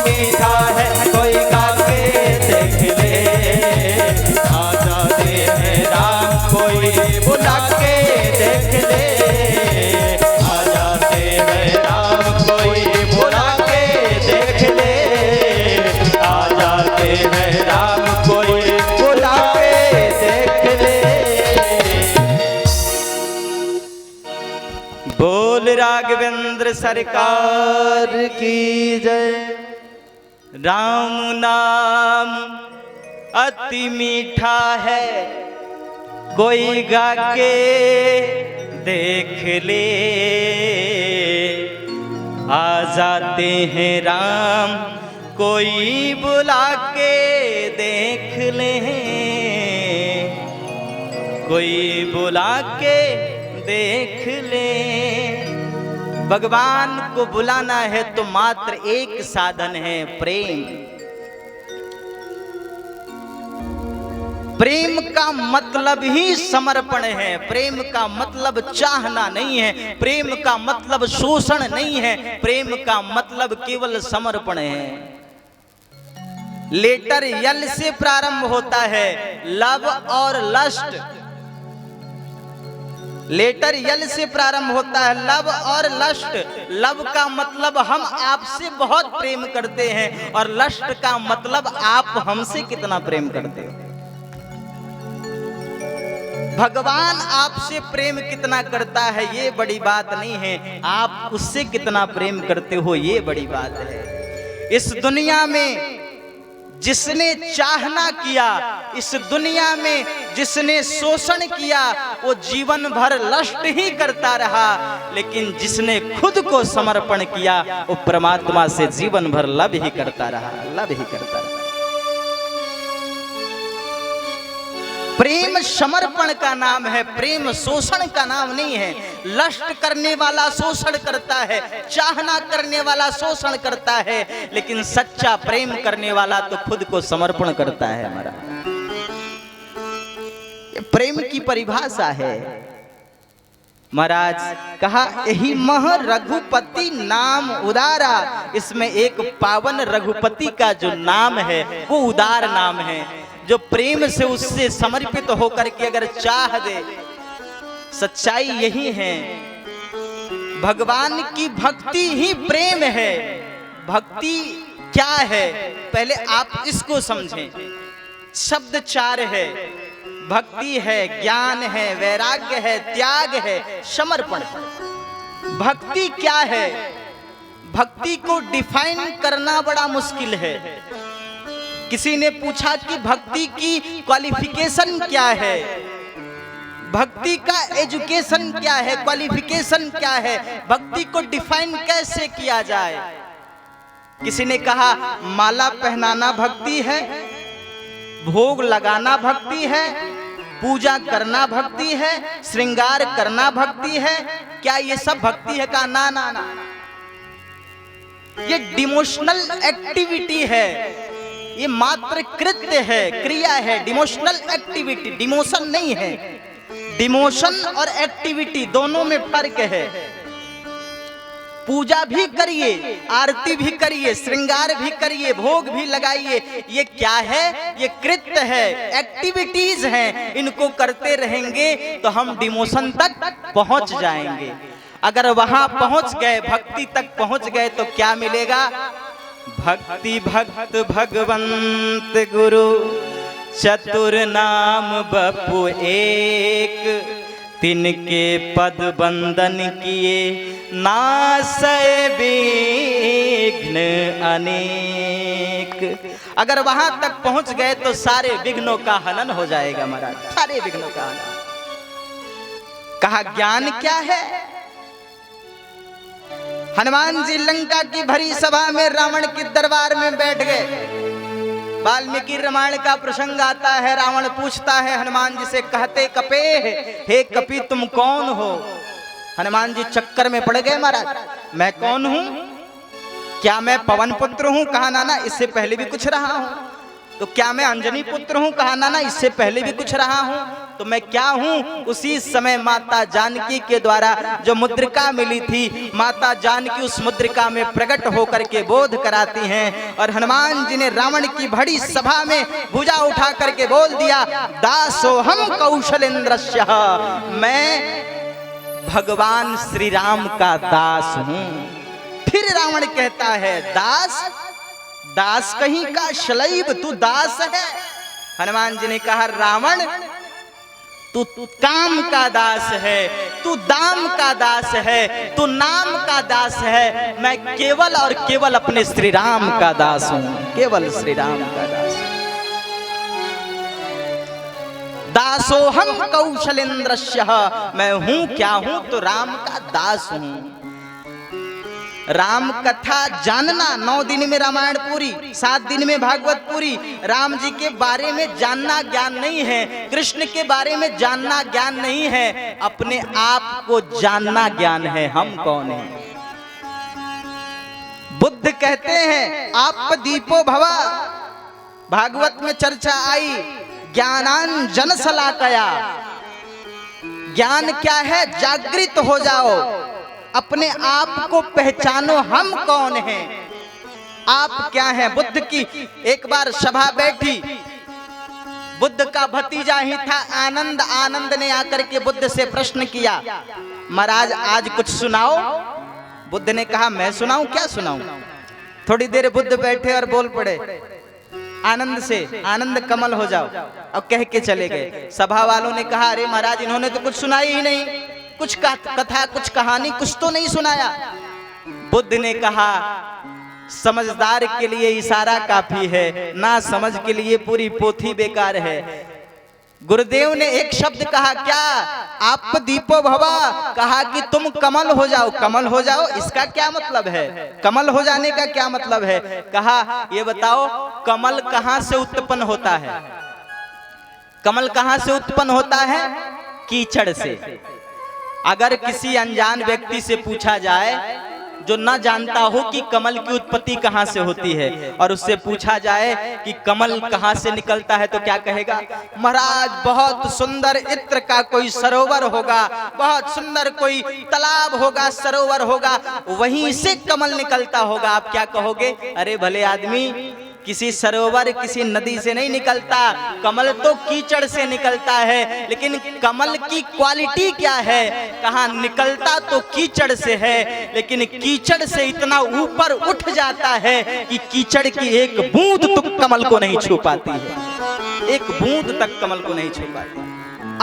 मीठा है, कोई गा के देख ले। आ जाते हैं राम कोई बुला के देख ले। आ जाते हैं राम कोई बुला सरकार की जय। राम नाम अति मीठा है, कोई गा के देख ले। आ जाते हैं राम, कोई बुला के देख ले। कोई बुला के देख ले। भगवान को बुलाना है तो मात्र एक साधन है, प्रेम। प्रेम का मतलब ही समर्पण है। प्रेम का मतलब चाहना नहीं है। प्रेम का मतलब शोषण नहीं है। प्रेम का मतलब केवल समर्पण है। लेटर यल से प्रारंभ होता है, लव और लस्ट। लेटर यल से प्रारंभ होता है, लव और लस्ट। लव का मतलब हम आपसे बहुत प्रेम करते हैं, और लस्ट का मतलब आप हमसे कितना प्रेम करते हो। भगवान आपसे प्रेम कितना करता है ये बड़ी बात नहीं है, आप उससे कितना प्रेम करते हो ये बड़ी बात है। इस दुनिया में जिसने चाहना किया, इस दुनिया में जिसने शोषण किया, वो जीवन भर लस्ट ही करता रहा। लेकिन जिसने खुद को समर्पण किया, वो परमात्मा से जीवन भर लव ही करता रहा, लव ही करता रहा। प्रेम समर्पण का नाम है, प्रेम शोषण का नाम नहीं है। लस्ट करने वाला शोषण करता है, चाहना करने वाला शोषण करता है, लेकिन सच्चा प्रेम करने वाला तो खुद को समर्पण करता है। हमारा प्रेम की परिभाषा है। महाराज कहा, यही मह रघुपति नाम उदारा। इसमें एक पावन रघुपति का जो नाम है वो उदार नाम है, जो प्रेम से उससे समर्पित होकर के अगर चाह दे। सच्चाई यही है, भगवान की भक्ति ही प्रेम है। भक्ति क्या है पहले आप इसको समझें। शब्द चार है, भक्ति है, ज्ञान है, वैराग्य है, त्याग है, समर्पण। भक्ति क्या है? भक्ति को डिफाइन करना बड़ा मुश्किल है। किसी ने पूछा कि भक्ति की क्वालिफिकेशन क्या है, भक्ति का एजुकेशन क्या है, क्वालिफिकेशन क्या है, भक्ति को डिफाइन कैसे किया जाए। किसी ने कहा माला पहनाना भक्ति है, भोग लगाना भक्ति है, पूजा करना भक्ति है, श्रृंगार करना भक्ति है। क्या ये सब भक्ति है? का ना ना ना, ये डिमोशनल एक्टिविटी है, ये मात्र कृत्य है, क्रिया है। डिमोशनल एक्टिविटी, डिमोशन नहीं है। डिमोशन और एक्टिविटी दोनों में फर्क है। पूजा भी करिए, आरती भी करिए, श्रृंगार भी करिए, भोग भी लगाइए, ये क्या है? ये कृत्य है, एक्टिविटीज हैं। इनको करते रहेंगे तो हम डिमोशन तक पहुंच जाएंगे। अगर वहां पहुंच गए, भक्ति तक पहुंच गए तो क्या मिलेगा? भक्ति भक्त भगवंत गुरु चतुर नाम बपु एक, तिनके पद बंदन किए नासय विघ्न अनेक। अगर वहां तक पहुंच गए तो सारे विघ्नों का हनन हो जाएगा महाराज, सारे विघ्नों का हनन। कहा ज्ञान क्या है? हनुमान जी लंका की भरी सभा में रावण के दरबार में बैठ गए। वाल्मीकि रामायण का प्रसंग आता है। रावण पूछता है हनुमान जी से, कहते कपे, हे कपि तुम कौन हो? हनुमान जी चक्कर में पड़ गए महाराज, मैं कौन हूं? क्या मैं पवन पुत्र हूं? कहा नाना इससे पहले भी कुछ रहा हूं। तो क्या मैं अंजनी पुत्र हूं? कहा नाना इससे पहले भी कुछ रहा हूं। तो मैं क्या हूं? उसी समय माता जानकी के द्वारा जो मुद्रिका मिली थी, माता जानकी उस मुद्रिका में प्रकट होकर के बोध कराती हैं। और हनुमान जी ने रावण की बड़ी सभा में भुजा उठा करके बोल दिया, दासोहम कौशलेंद्रस्य, मैं भगवान श्री राम का दास हूं। फिर रावण कहता है, दास? दास कहीं का शलैब, तू दास है? हनुमान जी ने कहा, रावण तू काम का दास है, तू दाम का दास है, तू नाम का दास है। मैं केवल और केवल अपने श्री राम का दास हूं, केवल श्री राम का दास। दासोहम कौशलेंद्रस्य, मैं हूं क्या हूं तो राम का दास हूं। राम कथा जानना, 9 दिन में रामायण पूरी, 7 दिन में भागवत पूरी। राम जी के बारे में जानना ज्ञान नहीं है, कृष्ण के बारे में जानना ज्ञान नहीं है, अपने आप को जानना ज्ञान है। हम कौन हैं? बुद्ध कहते हैं आप दीपो भवा, भागवत में चर्चा आई, ज्ञानान जन सलाकया। ज्ञान क्या है? जागृत हो जाओ, अपने आप को पहचानो, हम कौन हैं, आप क्या हैं। बुद्ध की एक बार सभा बैठी, बुद्ध का भतीजा ही था आनंद। आनंद ने आकर के बुद्ध से प्रश्न किया, महाराज आज कुछ सुनाओ। बुद्ध ने कहा मैं सुनाऊं, क्या सुनाऊं। थोड़ी देर बुद्ध बैठे और बोल पड़े आनंद से, आनंद कमल हो जाओ, और कह के चले गए। सभा वालों ने कहा अरे महाराज इन्होंने तो कुछ सुनाई ही नहीं, कुछ कथा कुछ कहानी कुछ तो नहीं सुनाया। बुद्ध ने कहा समझदार के लिए इशारा काफी है, ना समझ के लिए पूरी पोथी बेकार है। गुरुदेव ने एक शब्द कहा, क्या? आप दीपो भवा, कहा कि तुम कमल हो जाओ। कमल हो जाओ इसका क्या मतलब है? कमल हो जाने का क्या मतलब है? कहा ये बताओ कमल कहां से उत्पन्न होता है? कमल कहां से उत्पन्न होता है? कीचड़ से। अगर किसी अनजान व्यक्ति से पूछा जाए जो न जानता हो कि कमल की उत्पत्ति कहां से होती है, और उससे पूछा जाए कि कमल कहां से निकलता है, तो क्या कहेगा? महाराज बहुत सुंदर इत्र का कोई सरोवर होगा, बहुत सुंदर कोई तालाब होगा, सरोवर होगा, वहीं से कमल निकलता होगा। आप क्या कहोगे? अरे भले आदमी, किसी सरोवर किसी नदी से नहीं निकलता, कमल तो कीचड़ से निकलता है। लेकिन कमल की क्वालिटी क्या है? कहाँ निकलता तो कीचड़ से है, लेकिन कीचड़ से इतना ऊपर उठ जाता है कि कीचड़ की एक बूंद तक कमल को नहीं छू पाती है, एक बूंद तक कमल को नहीं छू पाती।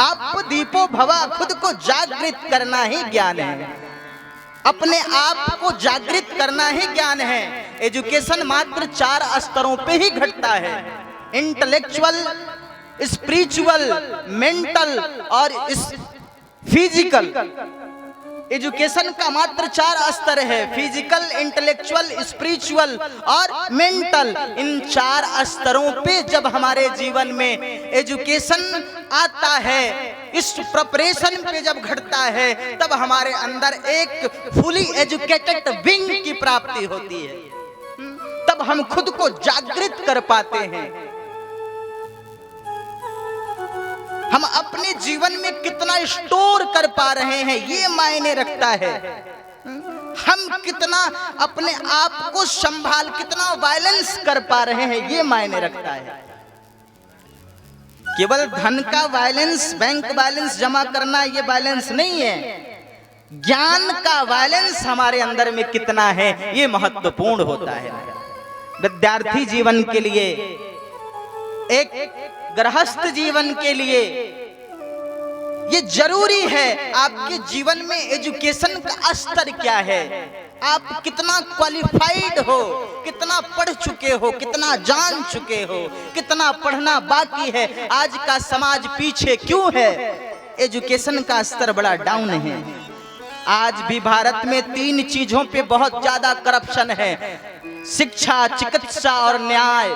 आप दीपो भवा, खुद को जागृत करना ही ज्ञान है, अपने आप को जागृत करना ही ज्ञान है। एजुकेशन मात्र 4 स्तरों पे ही घटता है, इंटेलेक्चुअल, स्पिरिचुअल, मेंटल और फिजिकल। एजुकेशन का मात्र 4 स्तर है, फिजिकल, इंटेलेक्चुअल, स्पिरिचुअल और मेंटल। इन 4 स्तरों पे जब हमारे जीवन में एजुकेशन आता है, इस प्रिपरेशन पे जब घटता है, तब हमारे अंदर एक फुली एजुकेटेड विंग की प्राप्ति होती है, तब हम खुद को जागृत कर पाते हैं। हम अपने जीवन में कितना स्टोर कर पा रहे हैं ये मायने रखता है। हम कितना अपने आप को संभाल, कितना बैलेंस कर पा रहे हैं ये मायने रखता है। केवल धन का बैलेंस, बैंक बैलेंस जमा करना ये बैलेंस नहीं है, ज्ञान का बैलेंस हमारे अंदर में कितना है ये महत्वपूर्ण होता है। विद्यार्थी जीवन के लिए, एक गृहस्थ जीवन के लिए ये जरूरी है। आपके जीवन में एजुकेशन का स्तर क्या है, आप कितना क्वालिफाइड हो, कितना पढ़ चुके हो, कितना जान चुके हो, कितना पढ़ना बाकी है। आज का समाज पीछे क्यों है? एजुकेशन का स्तर बड़ा डाउन है। आज भी भारत में 3 चीजों पे बहुत ज्यादा करप्शन है, शिक्षा, चिकित्सा और न्याय।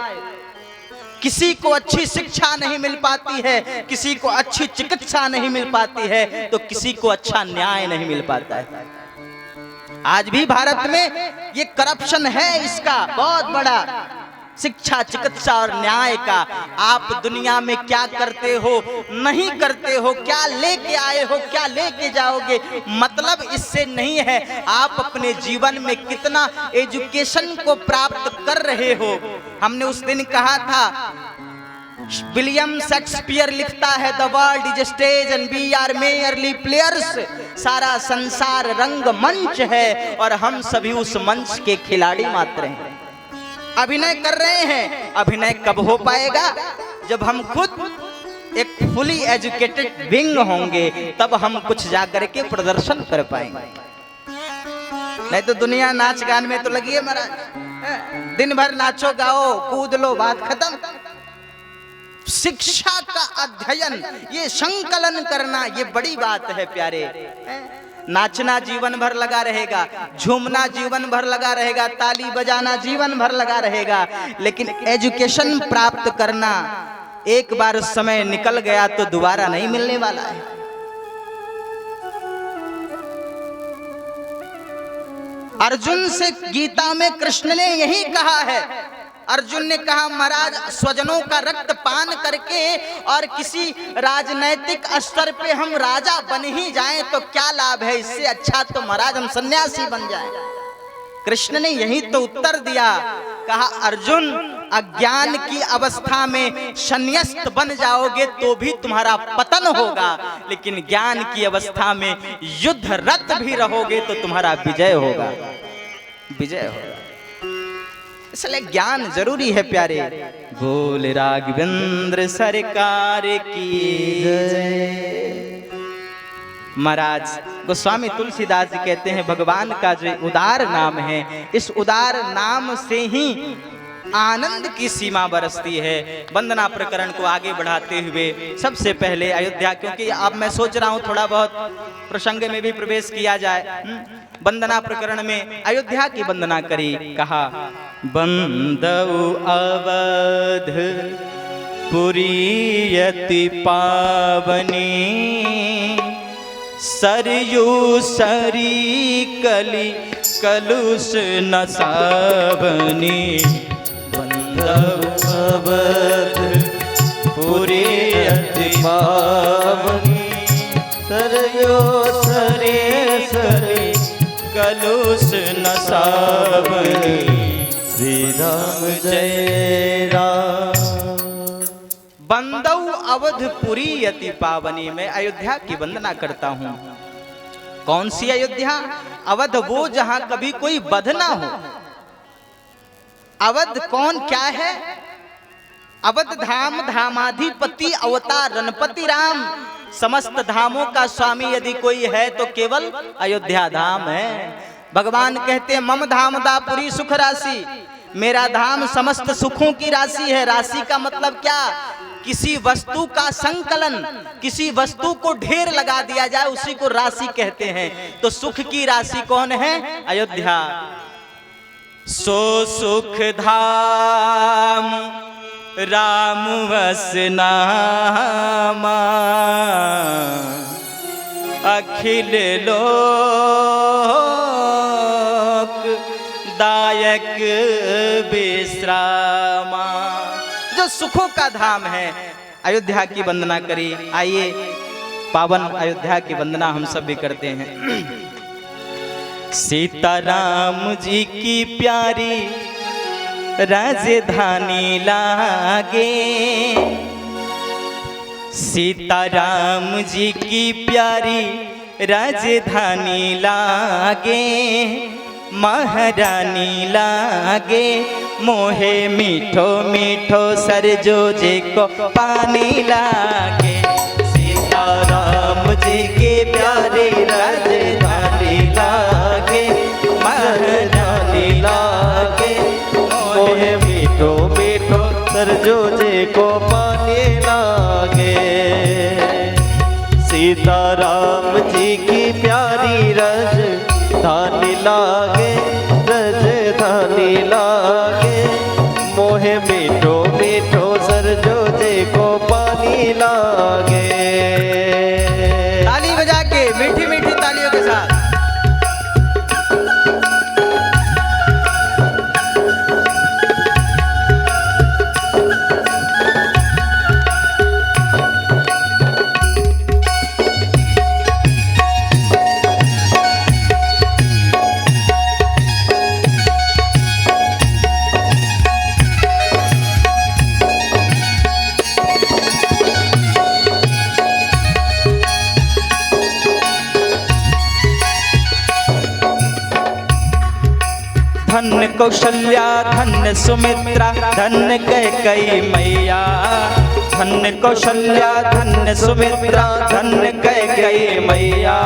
किसी को अच्छी शिक्षा नहीं मिल पाती है, किसी को अच्छी चिकित्सा नहीं मिल पाती है, तो किसी को अच्छा न्याय नहीं मिल पाता है। आज भी भारत में ये करप्शन है, इसका बहुत बड़ा, शिक्षा, चिकित्सा और न्याय का। आप दुनिया में क्या करते हो, नहीं करते हो, क्या लेके आए हो, क्या लेके जाओगे, मतलब इससे नहीं है आप अपने जीवन में कितना एजुकेशन को प्राप्त कर रहे हो। हमने उस दिन कहा था, विलियम शेक्सपियर लिखता है, the world is stage and we are merely players. सारा संसार रंग मंच है और हम सभी उस मंच के खिलाड़ी मात्र हैं, अभिनय कर रहे हैं। अभिनय कब हो पाएगा? जब हम खुद एक फुली एजुकेटेड विंग होंगे, तब हम कुछ जाकर के प्रदर्शन कर पाएंगे। नहीं तो दुनिया नाच गान में तो लगी है महाराज, दिन भर नाचो गाओ कूद लो, बात खत्म। शिक्षा का अध्ययन, ये संकलन करना, ये बड़ी बात है प्यारे। नाचना जीवन भर लगा रहेगा, झूमना जीवन भर लगा रहेगा, ताली बजाना जीवन भर लगा रहेगा, लेकिन एजुकेशन प्राप्त करना एक बार समय निकल गया तो दोबारा नहीं मिलने वाला है। अर्जुन से गीता में कृष्ण ने यही कहा है। अर्जुन ने कहा महाराज स्वजनों का रक्त पान करके और किसी राजनैतिक स्तर पे हम राजा बन ही जाएं तो क्या लाभ है, इससे अच्छा तो महाराज हम सन्यासी बन जाएं। कृष्ण ने यही तो उत्तर दिया, कहा अर्जुन अज्ञान की अवस्था में संन्यस्त बन जाओगे तो भी तुम्हारा पतन होगा, लेकिन ज्ञान की अवस्था में युद्धरत भी रहोगे तो तुम्हारा विजय होगा, विजय होगा। इसलिए ज्ञान जरूरी है प्यारे। बोल राघवेंद्र सरकार की जय। महाराज गोस्वामी तुलसीदास जी कहते हैं भगवान का जो उदार नाम है, इस उदार नाम से ही आनंद की सीमा बरसती है। वंदना प्रकरण को आगे बढ़ाते हुए सबसे पहले अयोध्या, क्योंकि अब मैं सोच रहा हूँ थोड़ा बहुत प्रसंग में भी प्रवेश किया जाए। वंदना प्रकरण में अयोध्या की वंदना करी, कहा बंदौ अवध पुरी अति पावनी, सरयू सरी कली कलुष न सावनी। अवध पुरी अति पावनी, सरयो सरे सरे कलुष न सावनी। श्री राम जय राम। बंदौ अवधपुरी अति पावनी, में अयोध्या की वंदना करता हूँ। कौन सी अयोध्या? अवध वो जहां कभी कोई बध ना हो। अवध कौन क्या है? अवध धाम धामाधिपति अवतार रणपति राम, समस्त धामों का स्वामी यदि कोई है तो केवल अयोध्या धाम है। भगवान कहते हैं मम धाम दापुरी सुख राशि, मेरा धाम समस्त सुखों की राशि है। राशि का मतलब क्या? किसी वस्तु का संकलन, किसी वस्तु को ढेर लगा दिया जाए उसी को राशि कहते हैं। तो सुख की राशि कौन है? अयोध्या। सो सुख धाम राम वसनामा, अखिल लोक दायक विश्रामा। जो सुखों का धाम है, अयोध्या की वंदना करी। आइए पावन अयोध्या की वंदना हम सब भी करते हैं। सीताराम जी की प्यारी राजधानी लागे, सीताराम जी की प्यारी राजधानी लागे, महारानी लागे, मोहे मीठो मीठो सरजो जे को पानी लागे। सीताराम जी की प्यारी राजधानी लागे, महारानी लागे, मोहे मीठो मीठो सरजो जे को पानी लागे। सीताराम जी की प्यारी राजधानी लागे, राजधानी लागे, मोहे मीठो मीठो सरजो जे को पानी लागे। ताली बजा के मीठी मीठी तालियों के साथ। धन्य कौशल्या धन्य सुमित्रा, धन्य कैकेयी मैया, धन्य कौशल्या धन्य सुमित्रा धन्य कैकेयी मैया।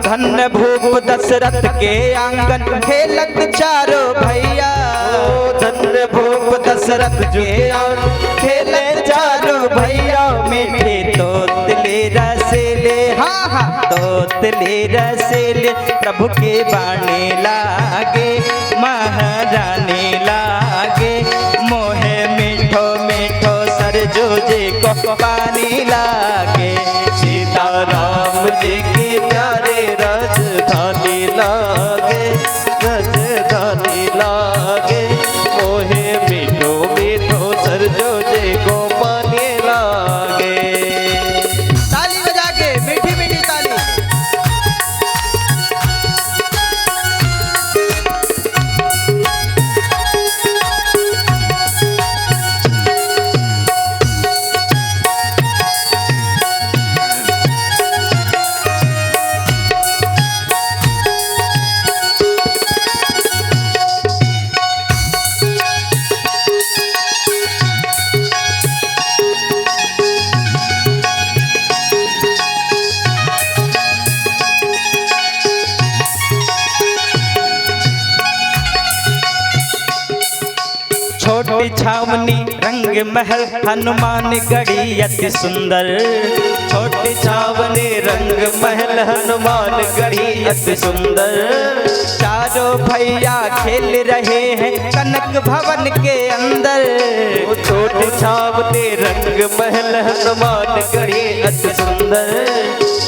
धन्य भूप दशरथ के आंगन खेलत चारों भैया। धन्य भूप दशरथ के आंगन खेले चारों भैया। मीठे तोतले रसीले हाँ हाँ तोतले रसीले प्रभु के बाणे लागे महारानी लागे। मोहे मीठो मीठो सरजू जी को पानी लागे। सीताराम जी के प्यारे राजधानी लागे राजधानी लागे। मोहे मीठो मीठो सरजो जी को पानी लागे। ताली बजा के मीठी मीठी ताली। छोटी छावनी रंग महल हनुमान गढ़ी अति सुंदर। छोटी छावनी रंग महल हनुमान गढ़ी अति सुंदर। चारों भैया खेल रहे हैं कनक भवन के अंदर। छोटी छावनी रंग महल हनुमान गढ़ी अति सुंदर।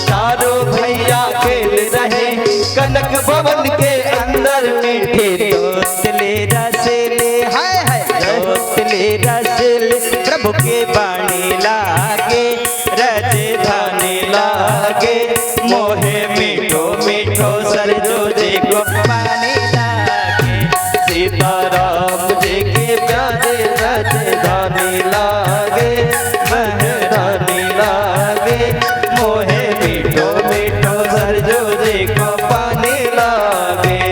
चारों भैया खेल रहे कनक भवन के अंदर। मीठे तोतले रसीले हाय हाय तोतले रसीले प्रभु के बाणी लागे राजधानी लागे। मोहे मीठो मीठो सरजू जी को पानी लागे। सीताराम जी के प्यारे राजधानी लागे महारानी लागे। मोहे मीठो मीठो सरजू जी को पानी लागे।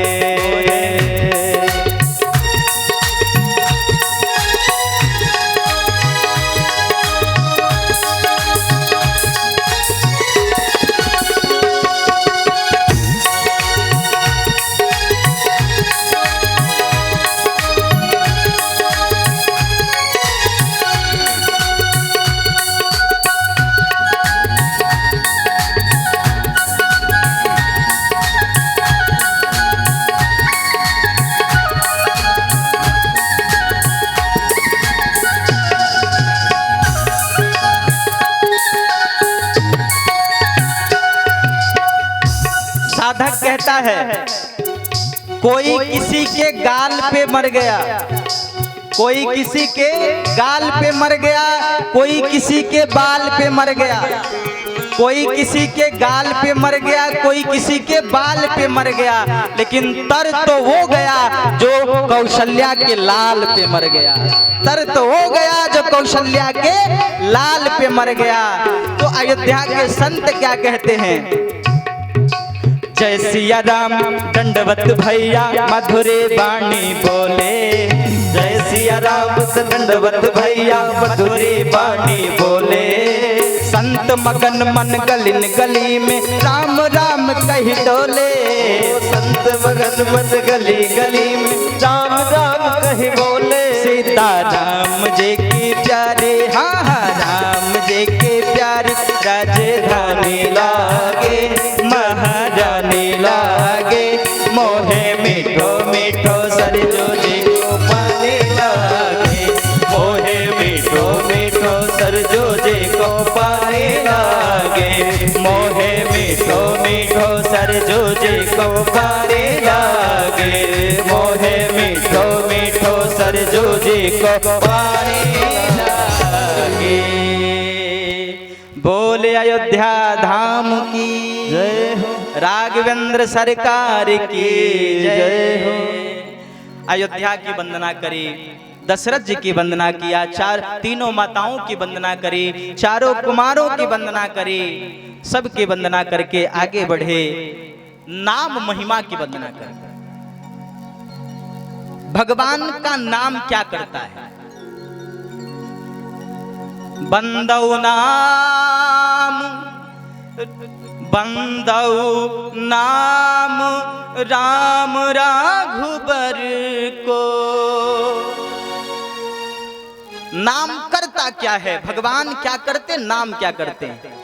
साधक कहता है कोई किसी के गाल पे मर गया। कोई किसी के गाल पे मर गया। कोई किसी के बाल पे मर गया। कोई किसी के गाल पे मर गया। कोई किसी के बाल पे मर गया। लेकिन तर तो वो गया जो कौशल्या के लाल पे मर गया। तर तो वो गया जो कौशल्या के लाल पे मर गया। तो अयोध्या के संत क्या कहते हैं? जय सिया राम दंडवत भैया मधुरे बाणी बोले। जय सिया राम दंडवत भैया मधुरे बाणी बोले। संत मगन मन गलिन गली में राम राम कही डोले। संत मगन मन गली गली में राम राम कही बोले। सीता राम जी की प्यारे हाँ हाँ राम जी के प्यारे राजधानी लागे महारानी लागे। मोहे मीठो मीठो सरजू जी को पानी लागे। मोहे मीठो मीठो सरजू जी को पानी लागे। मोहे मीठो मीठो सरजू जी को पानी लागे। मोहे मीठो मीठो सरजू जी को पानी लागे। बोले अयोध्या धाम की जय हो। राघवेंद्र सरकार की जय हो। अयोध्या की वंदना करी, दशरथ जी की वंदना किया, तीनों माताओं की वंदना करी, चारों कुमारों की वंदना करी, सबकी वंदना करके आगे बढ़े, नाम महिमा की वंदना करें। भगवान का नाम क्या करता है? बंदौ नाम राम राघुबर को। नाम करता क्या है? भगवान क्या करते, नाम क्या करते हैं?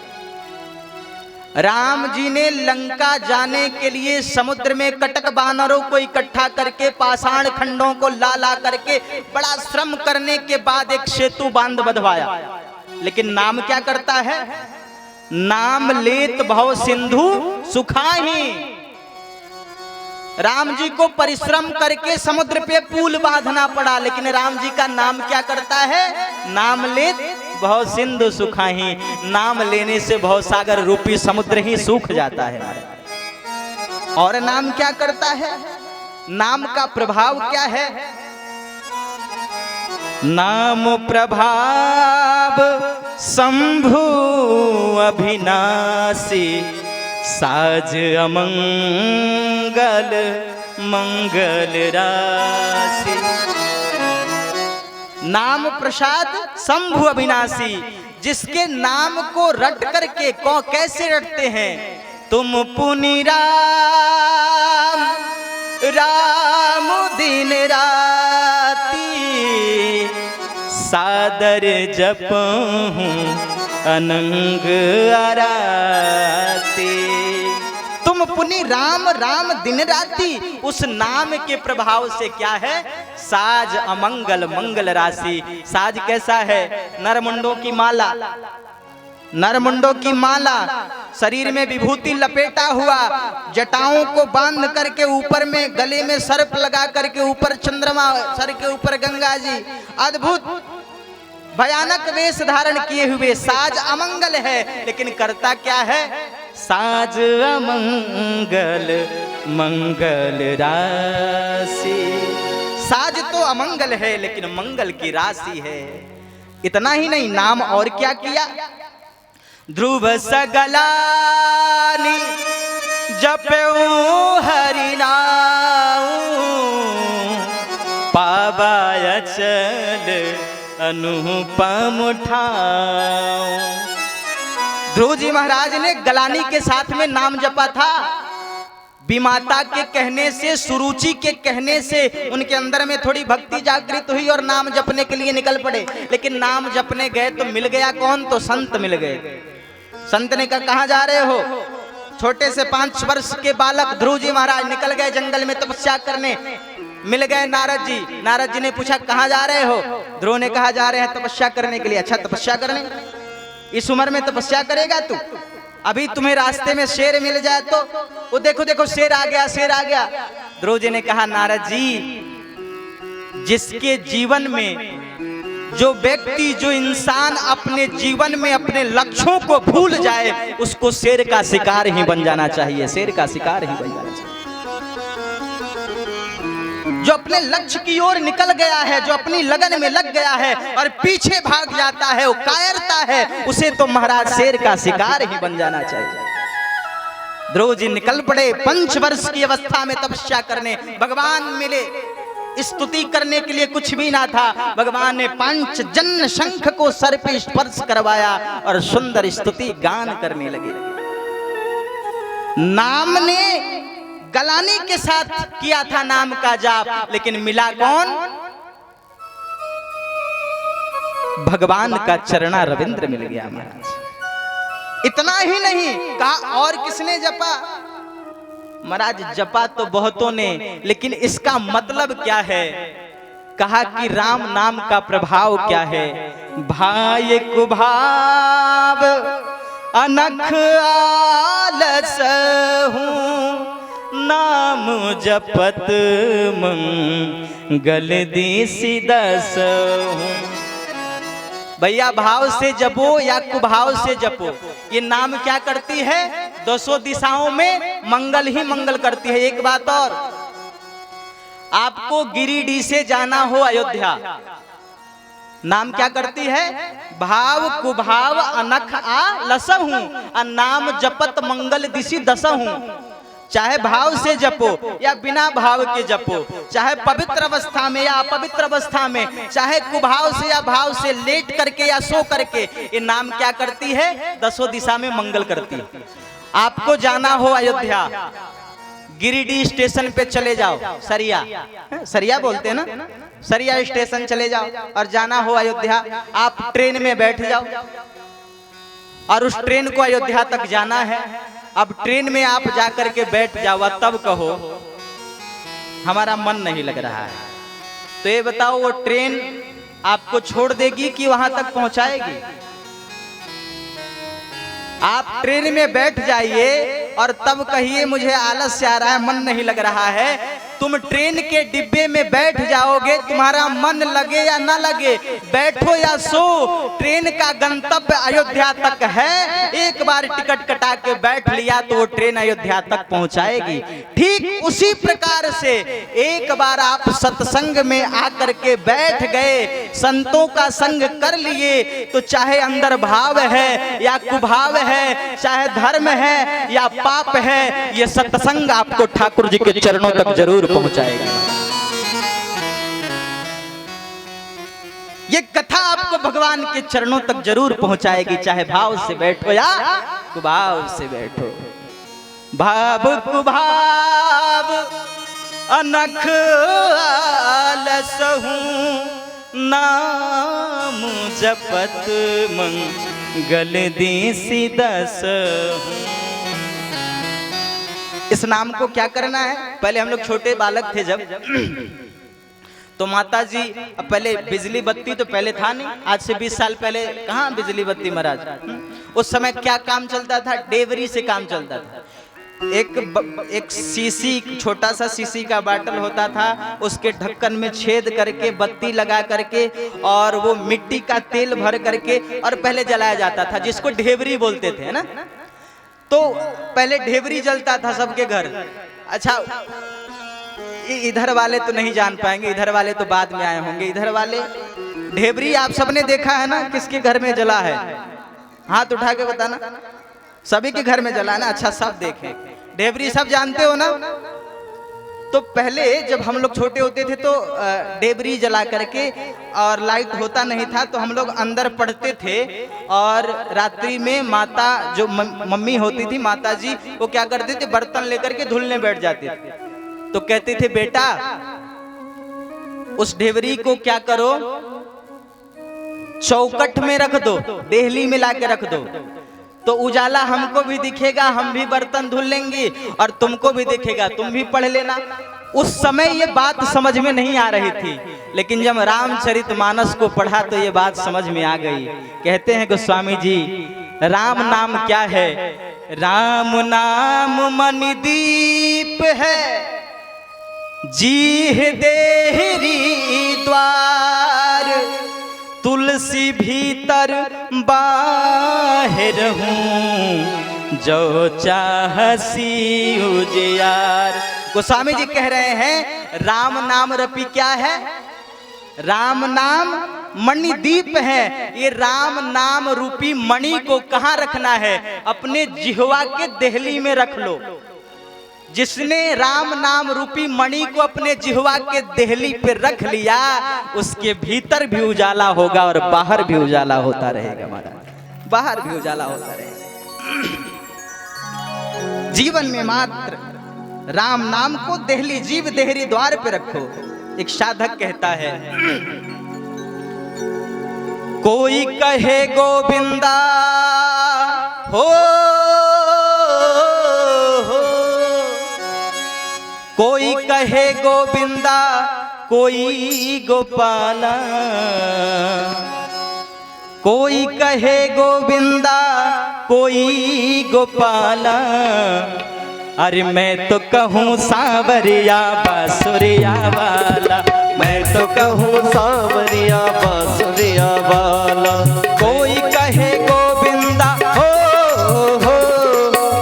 राम जी ने लंका जाने के लिए समुद्र में कटक बानरों को इकट्ठा करके पाषाण खंडों को ला ला करके बड़ा श्रम करने के बाद एक सेतु बांध बंधवाया। लेकिन नाम क्या करता है? नाम लेत भव सिंधु सुखाही। राम जी को परिश्रम करके समुद्र पे पुल बांधना पड़ा, लेकिन राम जी का नाम क्या करता है? नाम लेत भव सिंधु सुखाही। नाम लेने से भव सागर रूपी समुद्र ही सूख जाता है। और नाम क्या करता है? नाम का प्रभाव क्या है? नाम प्रभाव शंभु अभिनाशी, साज अमंगल मंगल राशि। नाम प्रसाद शंभु अविनाशी, जिसके नाम को रट करके कैसे रटते हैं? तुम पुनि राम राम दिन राती, सादर जपहूं अनंग आराती। तुम पुनि राम राम दिन राती। उस नाम के प्रभाव से क्या है? साज अमंगल मंगल राशि। साज कैसा है? नरमुंडों की माला, नरमुंडों की माला, शरीर में विभूति लपेटा हुआ, जटाओं को बांध करके ऊपर में गले में सर्प लगा करके ऊपर चंद्रमा, सर के ऊपर गंगा जी, अद्भुत भयानक वेश धारण किए हुए। साज अमंगल है, लेकिन करता क्या है? साज अमंगल मंगल राशि। साज तो अमंगल है, लेकिन मंगल की राशि है। इतना ही नहीं, नाम और क्या किया? ध्रुव सगलानी जपऊ हरि नाऊ, पावाय चल अनुपम ठाऊ। ध्रुव जी महाराज ने गलानी के साथ में नाम जपा था। विमाता के कहने से, सुरुचि के कहने से उनके अंदर में थोड़ी भक्ति जागृत हुई और नाम जपने के लिए निकल पड़े। लेकिन नाम जपने गए तो मिल गया कौन? तो संत मिल गए। संत ने कहा, कहाँ जा रहे हो? छोटे से 5 वर्ष के बालक ध्रुव जी महाराज निकल गए जंगल में तपस्या करने। मिल गए नारद जी। नारद जी ने पूछा, कहाँ जा रहे हो? ध्रुव ने कहा, जा रहे हैं तपस्या करने के लिए। अच्छा, तपस्या करने? इस उम्र में तपस्या करेगा तू? अभी तुम्हें रास्ते में शेर मिल जाए तो? वो देखो देखो, शेर आ गया, शेर आ गया। ध्रुव जी ने कहा, नारद जी, जिसके जीवन में, जो व्यक्ति, जो इंसान अपने जीवन में अपने लक्ष्यों को भूल जाए, उसको शेर का शिकार ही बन जाना चाहिए। शेर का शिकार ही बन जाना चाहिए। जो अपने लक्ष्य की ओर निकल गया है, जो अपनी लगन में लग गया है और पीछे भाग जाता है, वो कायरता है, उसे तो महाराज शेर का शिकार ही बन जाना चाहिए। ध्रुव जी निकल पड़े 5 वर्ष की अवस्था में तपस्या करने। भगवान मिले, स्तुति करने के लिए कुछ भी ना था। भगवान ने 5 जन शंख को सर पे स्पर्श करवाया और सुंदर स्तुति गान करने लगे। नाम ने गलानी के साथ किया था नाम का जाप, लेकिन मिला कौन? भगवान का चरणा रविंद्र मिल गया महाराज। इतना ही नहीं कहा, और किसने जपा? महाराज जपा तो बहुतों ने, लेकिन इसका मतलब क्या है? कहा कि राम नाम का प्रभाव क्या है? भाई कुभाव अनख आलस हूँ, नाम जपत मंगल दिसि दस हूँ। भैया भाव से जपो या कुभाव से जपो, ये नाम क्या करती है? 200 दिशाओं में मंगल ही मंगल करती है। एक बात और, आपको गिरिडीह से जाना हो अयोध्या, नाम क्या करती है? भाव कुभाव अनख आ लसहूं, नाम जपत मंगल दिशि दसहूं। चाहे भाव से जपो या बिना भाव के जपो, चाहे पवित्र अवस्था में या अपवित्र अवस्था में, चाहे कुभाव से या भाव से, लेट करके या सो करके, ये नाम क्या करती है? दसों दिशा में मंगल करती है। आपको जाना हो अयोध्या, गिरिडीह स्टेशन पे चले जाओ, सरिया, सरिया बोलते हैं ना, सरिया स्टेशन चले जाओ और जाना हो अयोध्या, आप ट्रेन में बैठ जाओ और उस ट्रेन को अयोध्या तक जाना है। अब ट्रेन में आप जाकर के बैठ जाओ, तब कहो हमारा मन नहीं लग रहा है, तो ये बताओ वो ट्रेन आपको छोड़ देगी कि वहां तक पहुंचाएगी? आप ट्रेन में बैठ जाइए और तब कहिए मुझे आलस से आ रहा है, मन नहीं लग रहा है। तुम ट्रेन के डिब्बे में बैठ जाओगे, तुम्हारा मन लगे या ना लगे, बैठो या सो, ट्रेन का गंतव्य अयोध्या तक है। एक बार टिकट कटा के बैठ लिया तो वो ट्रेन अयोध्या तक पहुंचाएगी। ठीक उसी प्रकार से एक बार आप सत्संग में आकर के बैठ गए, संतों का संग कर लिए, तो चाहे अंदर भाव है या कुभाव है, चाहे धर्म है या पाप है, ये सत्संग आपको ठाकुर जी के चरणों तक जरूर पहुंचाएगा। ये कथा आपको भगवान के चरणों तक जरूर पहुंचाएगी, चाहे भाव से बैठो या कुभाव से बैठो। भाव कुभाव अनख आलसहु, नाम जपत मंगल दीसी दसहु। इस नाम को क्या करना है? पहले हम लोग छोटे बालक थे जब, तो माता जी, पहले बिजली बत्ती तो पहले था नहीं, आज से 20 साल पहले कहाँ बिजली बत्ती महाराज। उस समय क्या काम चलता था? डेवरी से काम चलता था। एक सीसी, छोटा सा सीसी का बाटल होता था, उसके ढक्कन में छेद करके बत्ती लगा करके और वो मिट्टी का तेल भर करके और पहले जलाया जाता था, जिसको ढेवरी बोलते थे ना। तो पहले ढेवरी जलता था सबके घर। अच्छा, इधर वाले तो नहीं जान पाएंगे, इधर वाले तो बाद में आए होंगे। इधर वाले ढेवरी आप सबने देखा है ना, किसके घर में जला है? हाथ उठा के बताना। सभी के घर में जला है ना? अच्छा, सब देखे ढेवरी, सब जानते हो ना। तो पहले जब हम लोग छोटे होते थे तो डेबरी जला करके, और लाइट होता नहीं था, तो हम लोग अंदर पढ़ते थे। और रात्रि में माता, जो मम्मी होती थी, माता जी, वो क्या करते थे? बर्तन लेकर के धुलने बैठ जाते थे। तो कहते थे, बेटा उस ढेवरी को क्या करो, चौकट में रख दो, देहली में लाके रख दो, तो उजाला हमको भी दिखेगा, हम भी बर्तन धुल लेंगे, और तुमको भी दिखेगा, तुम भी पढ़ लेना। उस समय ये बात समझ में नहीं आ रही थी, लेकिन जब रामचरितमानस को पढ़ा तो ये बात समझ में आ गई। कहते हैं गोस्वामी जी, राम नाम क्या है? राम नाम मणिदीप है, जीह देहरी द्वार, तुलसी भीतर बाहर हूँ, जो चाहसी उजियार। गोस्वामी जी कह रहे हैं, राम नाम रपी क्या है? राम नाम मणिदीप है। ये राम नाम रूपी मणि को कहाँ रखना है? अपने जिह्वा के देहली में रख लो। जिसने राम नाम रूपी मणि को अपने जिह्वा के देहली पे रख लिया, उसके भीतर भी उजाला होगा और बाहर भी उजाला होता रहेगा महाराज, बाहर भी उजाला होता रहेगा। जीवन में मात्र राम नाम को देहली, जीव देहरी द्वार पे रखो। एक साधक कहता है, कोई कहे गोविंदा हो, कोई कहे गोविंदा, कोई गोपाला, कोई कहे गोविंदा, कोई गोपाला, अरे मैं तो कहूँ सांवरिया बांसुरिया वाला, मैं तो कहूँ सांवरिया बांसुरिया वाला। कोई कहे गोविंदा हो,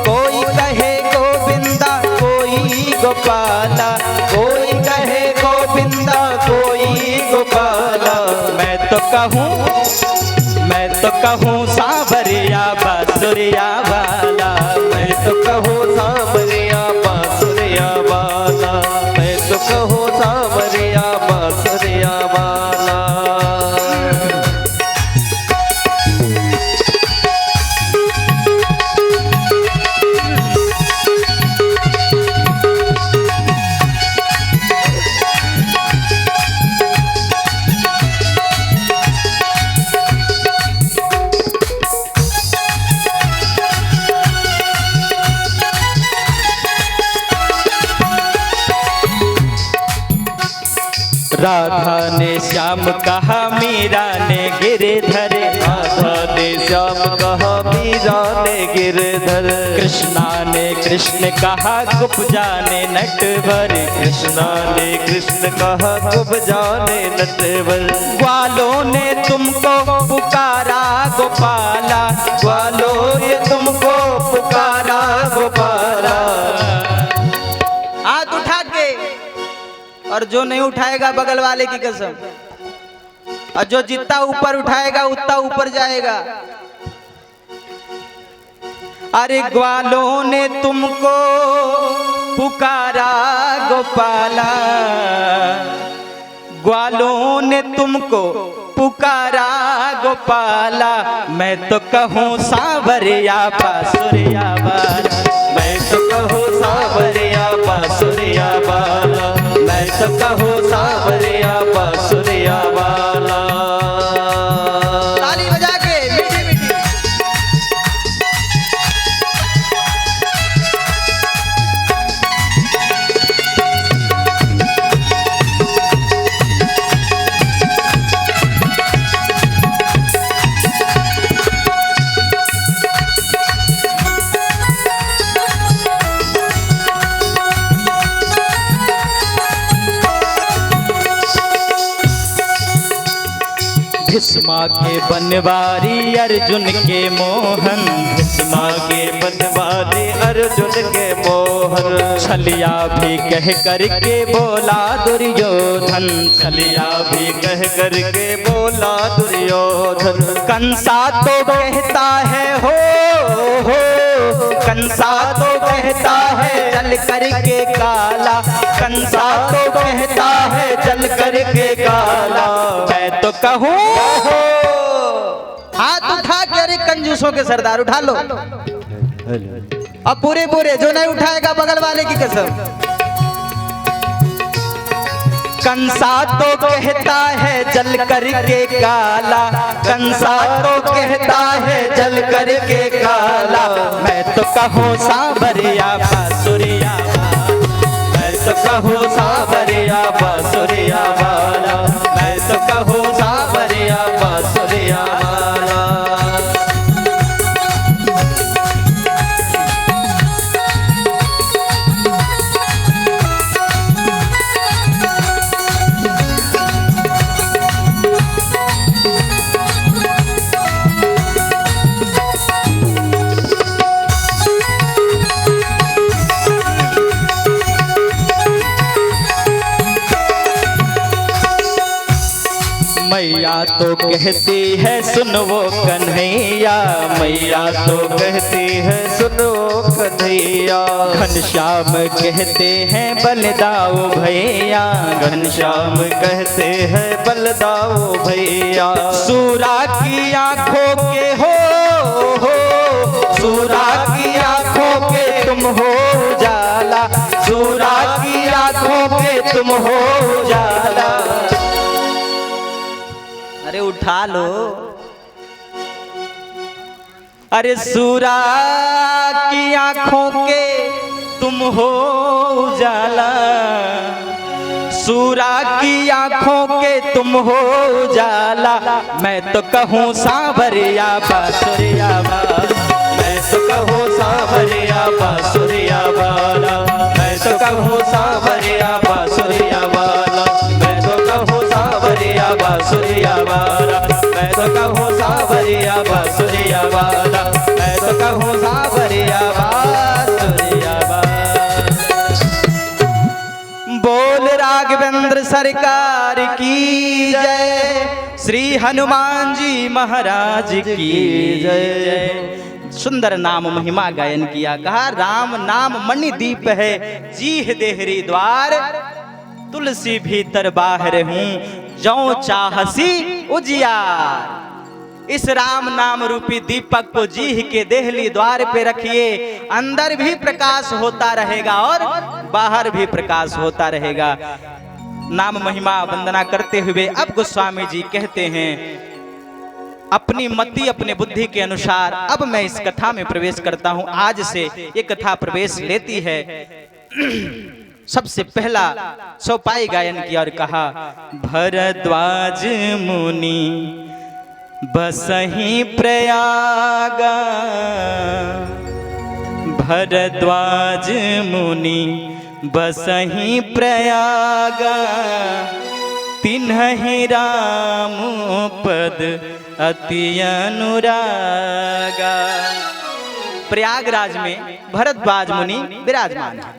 कोई कहे गोविंदा, कोई गोपाला, कोई कहे गोविंदा, कोई गोपाला, मैं तो कहूँ सांवरिया बांसुरिया वाला, मैं तो कहूँ सांवरिया बांसुरिया राधा ने श्याम कहा मीरा ने गिरधर, राधा ने श्याम कहा मीरा ने गिरधर, कृष्णा ने कृष्ण कहा कुब्जा ने नटवर, कृष्णा ने कृष्ण कहा कुब्जा ने नटवर, ग्वालों ने तुमको पुकारा गोपाला, ग्वालों ने तुमको पुकारा गोपाला। हाथ उठा के, और जो नहीं उठाएगा बगल वाले की कसम, और जो जितना ऊपर उठाएगा उतना ऊपर जाएगा। अरे ग्वालों ने तुमको पुकारा गोपाला, ग्वालों ने तुमको पुकारा गोपाला, मैं तो कहूँ सांवरिया बांसुरिया वाला, मैं तो कहूँ सांवरिया बांसुरिया वाला, मैं तो कहूँ सांवरिया बांसुरिया वाला। ताली बजा के मीठी मीठी। भीष्मा के बनवारी अर्जुन के मोहन, भीष्मा के बनवारी अर्जुन के मोहन, छलिया भी कह करके बोला दुर्योधन, छलिया भी कह करके बोला दुर्योधन, कंसा तो कहता है हो, कंसा तो कहता है जल करके काला, कंसा तो कहता है जल करके काला, मैं तो कहूँ। हाथ उठा के, अरे कंजूसों के सरदार उठा लो, अब पूरे पूरे, जो नहीं उठाएगा बगल वाले की कसम। कंसा तो कहता है जल करके काला, कंसा तो कहता है जल करके काला, मैं तो कहूँ सांवरिया बांसुरिया वाला, मैं तो कहूँ सांवरिया बांसुरिया वाला, मैं तो कहूँ सांवरिया बांसुरिया वाला। मैया तो कहती है सुन वो कन्हैया, मैया तो कहती है सुनो कन्हैया, घनश्याम कहते हैं बलदाओ भैया, घनश्याम कहते हैं बलदाओ भैया, सूरा की आंखों के हो, सूरा की आंखों के तुम हो उजाला, सूरा की आंखों के तुम हो उजाला। अरे उठा लो, अरे सूरा की आंखों के तुम हो उजाला, सूरा की आंखों के तुम हो उजाला, मैं तो कहूँ सांवरिया बांसुरिया वाला, मैं तो कहूँ सांवरिया बांसुरिया वाला, मैं तो कहूँ सांवरिया बांसुरिया वाला, मैं तो कहूँ सांवरिया बांसुरिया वाला, मैं तो कहूँ सांवरिया बांसुरिया वाला, मैं तो कहूँ सांवरिया बांसुरिया वाला। बोल राघवेंद्र सरकार की जय, श्री हनुमान जी महाराज की जय। सुंदर नाम महिमा गायन किया, कहा राम नाम मणि दीप है, जीह देहरी द्वार, तुलसी भीतर बाहर हूँ, जौ चाहसी उजियार। इस राम नाम रूपी दीपक को जीह के देहली द्वार पे रखिए, अंदर भी प्रकाश होता रहेगा और बाहर भी प्रकाश होता रहेगा। नाम महिमा वंदना करते हुए अब गोस्वामी जी कहते हैं, अपनी मति अपने बुद्धि के अनुसार अब मैं इस कथा में प्रवेश करता हूं। आज से ये कथा प्रवेश लेती है सबसे पहला चौपाई गायन किया और कहा, भरद्वाज मुनि बसहि प्रयागा, भरद्वाज मुनि बसहि प्रयागा, तिन्हि राम पद अति अनुरागा। प्रयागराज में भरद्वाज मुनि विराजमान है।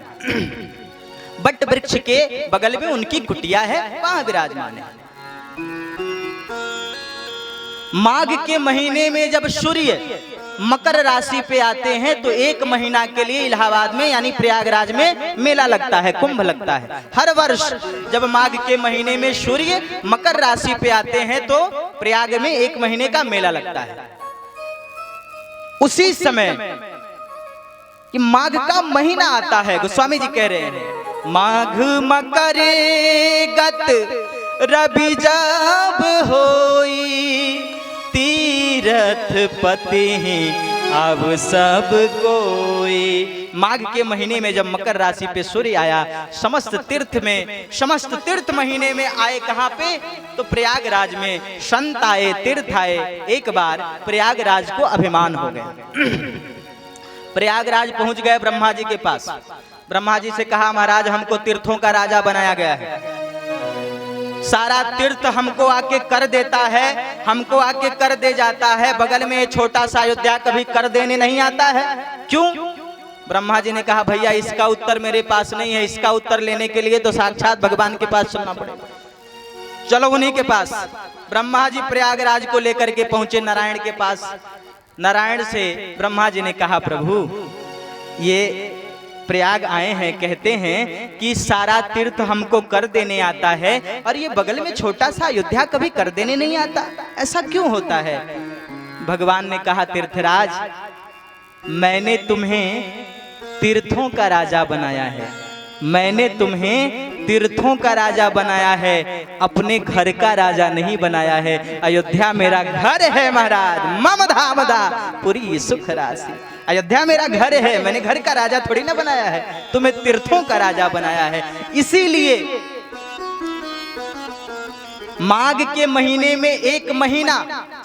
बट वृक्ष के बगल में उनकी कुटिया है, वहां विराजमान है। माघ के महीने में जब सूर्य मकर राशि पे आते हैं तो एक महीना के लिए इलाहाबाद में यानी प्रयागराज में मेला लगता है, कुंभ लगता है। हर वर्ष जब माघ के महीने में सूर्य मकर राशि पे आते हैं तो प्रयाग में एक महीने का मेला लगता है। उसी समय कि माघ का महीना आता है, गोस्वामी जी कह रहे हैं, माघ मकर गत रवि जब होई, तीरथ पति अब सब कोई। माघ के महीने में जब मकर राशि पे सूर्य आया, समस्त तीर्थ महीने में आए कहां पे, तो प्रयागराज में संत आए, तीर्थ आए। एक बार प्रयागराज को अभिमान हो गया। प्रयागराज पहुंच गए ब्रह्मा जी के पास। ब्रह्मा जी से कहा, महाराज हमको तीर्थों का राजा बनाया गया है, सारा तीर्थ हमको आके कर देता है, हमको आके कर दे जाता है, बगल में छोटा सा अयोध्या कभी कर देने नहीं आता है, क्यों? ब्रह्मा जी ने कहा, भैया इसका उत्तर मेरे पास नहीं है, इसका उत्तर लेने के लिए तो साक्षात भगवान के पास चलना पड़ेगा, चलो उन्हीं के पास। ब्रह्मा जी प्रयागराज को लेकर के पहुंचे नारायण के पास। नारायण से ब्रह्मा जी ने कहा, प्रभु ये प्रयाग आए हैं, कहते हैं कि सारा तीर्थ हमको कर देने आता है और ये बगल में छोटा सा अयोध्या कभी कर देने नहीं आता, ऐसा क्यों होता है? भगवान ने कहा, तीर्थराज मैंने तुम्हें तीर्थों का राजा बनाया है, मैंने तुम्हें तीर्थों का राजा बनाया है, अपने घर का राजा नहीं बनाया है। अयोध्या मेरा घर है महाराज, मम धामदा पुरी सुख राशि। अयोध्या मेरा घर है, मैंने घर का राजा थोड़ी ना बनाया है, तुम्हें तीर्थों का राजा बनाया है। इसीलिए माघ के महीने में एक महीना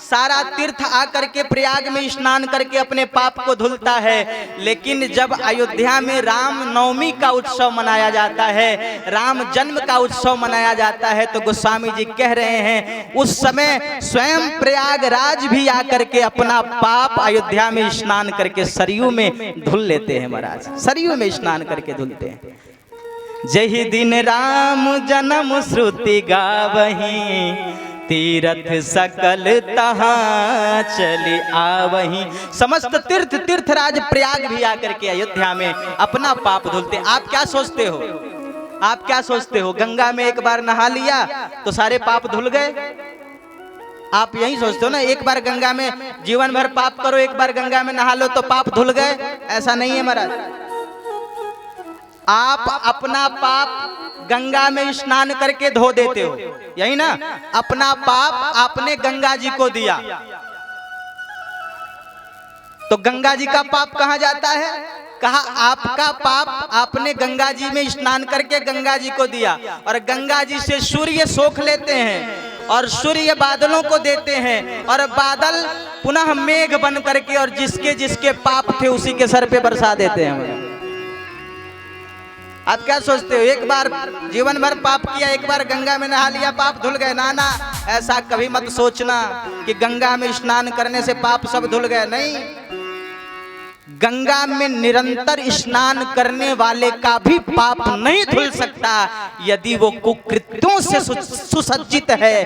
सारा तीर्थ आकर के प्रयाग में स्नान करके अपने पाप को धुलता है। लेकिन जब अयोध्या में राम नवमी का उत्सव मनाया जाता है, राम जन्म का उत्सव मनाया जाता है, तो गोस्वामी जी कह रहे हैं उस समय स्वयं प्रयागराज भी आकर के अपना पाप अयोध्या में स्नान करके सरयू में धुल लेते हैं महाराज, सरयू में स्नान करके धुलते हैं। जही दिन राम जन्म श्रुति गावही, तीर्थ सकल तहाँ चली आवही। समस्त तीर्थराज प्रयाग भी आकर के अयोध्या में अपना पाप धुलते। आप क्या सोचते हो, आप क्या सोचते हो, गंगा में एक बार नहा लिया तो सारे पाप धुल गए? आप यही सोचते हो ना, एक बार गंगा में जीवन भर पाप करो, एक बार गंगा में नहा लो तो पाप धुल गए? ऐसा नहीं है महाराज। आप अपना पाप गंगा में स्नान करके धो देते हो, यही ना? अपना पाप आपने गंगा जी को दिया, तो गंगा जी का पाप कहां जाता है? कहा आपका पाप आपने गंगा जी में स्नान करके गंगा जी को दिया, और गंगा जी से सूर्य सोख लेते हैं और सूर्य बादलों को देते हैं, और बादल पुनः मेघ बन करके और जिसके जिसके पाप थे उसी के सर पे बरसा देते हैं। आप क्या सोचते हो, एक बार जीवन भर पाप किया, एक बार गंगा में नहा लिया पाप धुल गए? ना ना, ऐसा कभी मत सोचना कि गंगा में स्नान करने से पाप सब धुल गए। नहीं, गंगा में निरंतर स्नान करने वाले का भी पाप नहीं धुल सकता यदि वो कुकृत्यों से सुसज्जित है,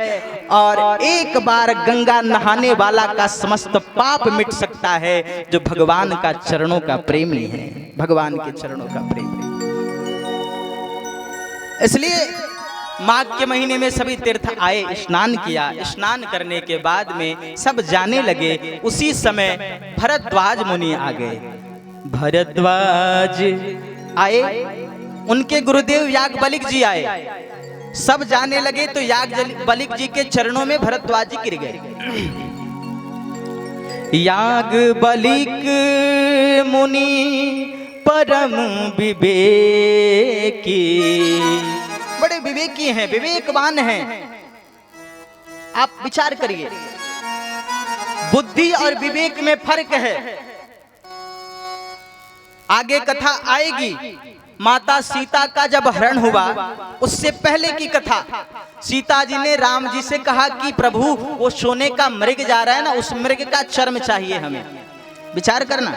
और एक बार गंगा नहाने वाला का समस्त पाप मिट सकता है जो भगवान का चरणों का प्रेमी है, भगवान के चरणों का प्रेमी। इसलिए माघ के महीने में सभी तीर्थ आए, स्नान किया। स्नान करने के बाद में सब जाने लगे। उसी समय भरद्वाज मुनि आ गए। भरद्वाज आए, उनके गुरुदेव याज्ञवल्क्य जी आए। सब जाने लगे तो याज्ञवल्क्य जी के चरणों में भरद्वाज जी गिर गए। याज्ञवल्क्य मुनि परम विवेकी, बड़े विवेकी हैं, विवेकवान हैं। आप विचार करिए, बुद्धि और विवेक में फर्क है। आगे कथा आएगी, माता सीता का जब हरण हुआ उससे पहले की कथा, सीता जी ने राम जी से कहा कि प्रभु वो सोने का मृग जा रहा है ना, उस मृग का चर्म चाहिए हमें। विचार करना,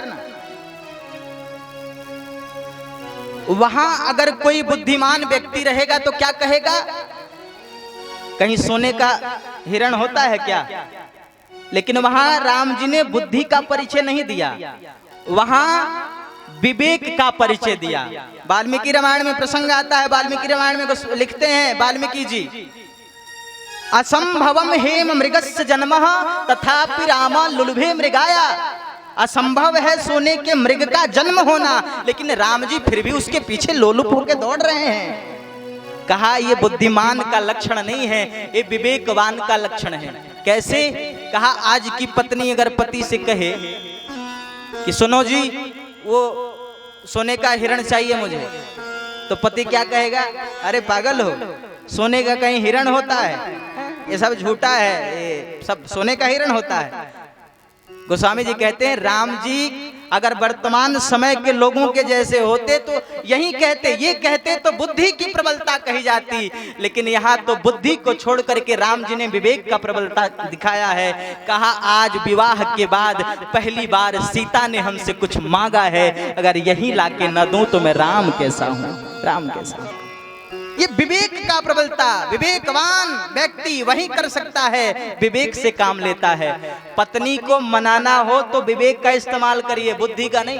वहां अगर कोई बुद्धिमान व्यक्ति रहेगा तो क्या कहेगा, कहीं सोने का हिरण होता है क्या? लेकिन वहां राम जी ने बुद्धि का परिचय नहीं दिया, वहां विवेक का परिचय दिया। वाल्मीकि रामायण में प्रसंग आता है, वाल्मीकि रामायण में लिखते हैं वाल्मीकि जी, असंभवम हेम मृगस्य जन्मः तथापि रामा लुलुभे मृगाया। असंभव है सोने के मृग का जन्म होना, लेकिन राम जी फिर भी उसके पीछे लोलुप होकर दौड़ रहे हैं। कहा ये बुद्धिमान का लक्षण नहीं है, ये विवेकवान का लक्षण है। कैसे? कहा आज की पत्नी अगर पति से कहे कि सुनो जी वो सोने का हिरण चाहिए मुझे, तो पति क्या कहेगा, अरे पागल हो, सोने का कहीं हिरण होता है, ये सब झूठा है, ये सब सोने का हिरण होता है। गोस्वामी जी कहते हैं राम जी अगर वर्तमान समय के लोगों के जैसे होते तो यही कहते, ये कहते तो बुद्धि की प्रबलता कही जाती, लेकिन यहाँ तो बुद्धि को छोड़ करके राम जी ने विवेक का प्रबलता दिखाया है। कहा आज विवाह के बाद पहली बार सीता ने हमसे कुछ मांगा है, अगर यही लाके न दूं तो मैं राम कैसा हूं, राम कैसा हूं। ये विवेक का प्रबलता, विवेकवान व्यक्ति वही कर सकता है, विवेक से काम लेता है। पत्नी को मनाना हो तो विवेक का इस्तेमाल करिए, बुद्धि का नहीं।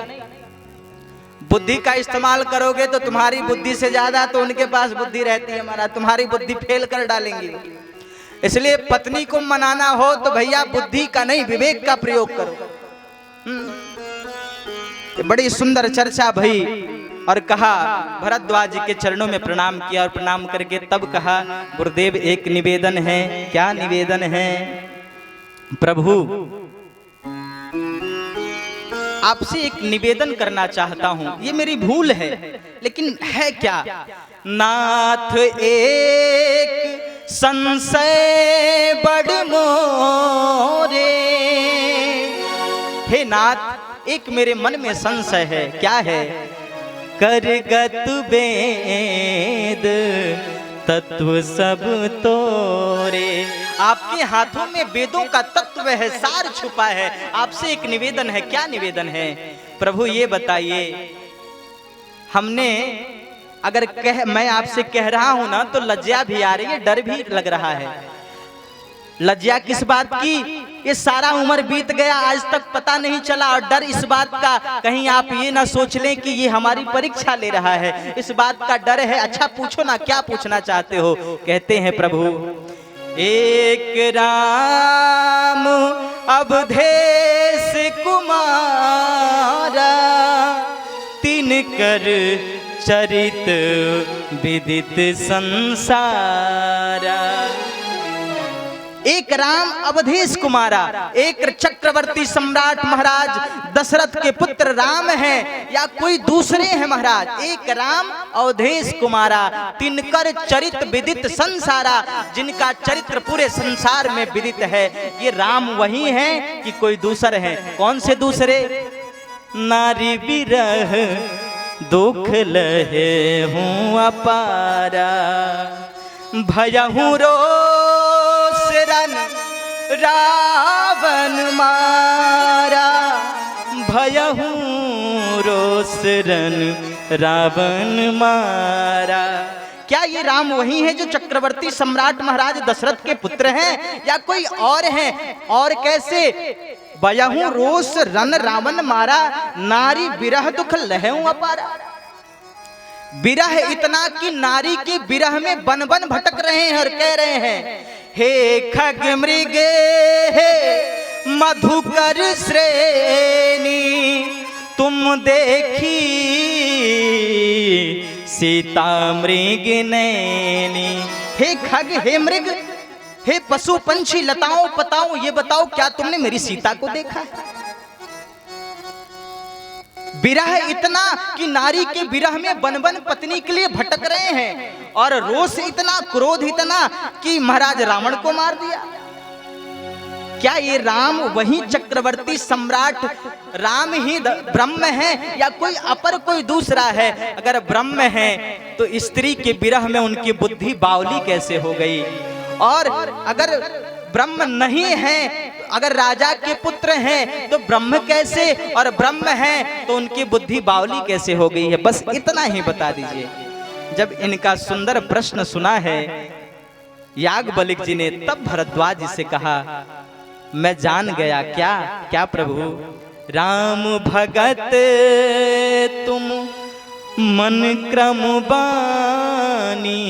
बुद्धि का इस्तेमाल करोगे तो तुम्हारी बुद्धि से ज्यादा तो उनके पास बुद्धि रहती है, हमारा तुम्हारी बुद्धि फेल कर डालेंगी। इसलिए पत्नी को मनाना हो तो भैया बुद्धि का नहीं, विवेक का प्रयोग करो। बड़ी सुंदर चर्चा भई और कहा भरद्वाज जी के चरणों में प्रणाम किया, और प्रणाम करके तब कहा गुरुदेव एक निवेदन है। क्या निवेदन है? प्रभु आपसे एक निवेदन करना चाहता हूं, ये मेरी भूल है, लेकिन है क्या? नाथ एक संशय बड़ मोरे, हे नाथ एक मेरे मन में संशय है। क्या है? करगत वेद तत्व सब तोरे, आपके हाथों में वेदों का तत्व है, सार छुपा है। आपसे एक निवेदन है। क्या निवेदन है? प्रभु ये बताइए, हमने अगर मैं आपसे कह रहा हूं ना तो लज्जा भी आ रही है, डर भी लग रहा है। लज्जा किस बात की? ये सारा उम्र बीत गया, आज तक पता नहीं चला, और डर इस बात का कहीं आप ये ना सोच लें कि ये हमारी परीक्षा ले रहा है, इस बात का डर है। अच्छा पूछो ना, क्या पूछना चाहते हो? कहते हैं प्रभु एक राम अवधेश कुमारा, तीन कर चरित विदित संसारा। एक राम अवधेश कुमारा, एक चक्रवर्ती सम्राट महाराज दशरथ के पुत्र राम हैं या कोई दूसरे हैं महाराज। एक राम अवधेश कुमारा, तिनकर चरित विदित संसारा, जिनका चरित्र पूरे संसार में विदित है। ये राम वही हैं कि कोई दूसरे हैं? कौन से दूसरे? नारी विरह दुख लहे हूँ अपारा, भयहूँ रोष रन रावण मारा, भयहूँ रोष रन रावण मारा। क्या ये राम वही है जो चक्रवर्ती सम्राट महाराज दशरथ के पुत्र हैं या कोई और हैं? और कैसे? भयहूँ रोष रन रावण मारा, नारी विरह दुख लहूं अपारा। विरह इतना कि नारी के विरह में बन बन भटक रहे हैं और कह रहे हैं हे खग मृगे हे मधुकर श्रेणी, तुम देखी सीता मृग नैनी। हे खग, हे मृग, हे पशु पंछी लताओं पताओं, ये बताओ क्या तुमने मेरी सीता को देखा है? विरह इतना कि नारी के विरह में बन बन पत्नी के लिए भटक रहे हैं, और रोष इतना, क्रोध इतना कि महाराज रावण को मार दिया। क्या ये राम वही चक्रवर्ती सम्राट राम ही ब्रह्म है या कोई अपर कोई दूसरा है? अगर ब्रह्म है तो स्त्री के विरह में उनकी बुद्धि बावली कैसे हो गई? और अगर ब्रह्म नहीं है, अगर राजा के पुत्र हैं तो ब्रह्म कैसे, और ब्रह्म है तो उनकी बुद्धि बावली कैसे हो गई है? बस इतना ही बता दीजिए। जब इनका सुंदर प्रश्न सुना है याज्ञवल्क्य जी ने, तब भरद्वाज जी से कहा, मैं जान गया। क्या क्या प्रभु? राम भगत तुम मन क्रम बानी।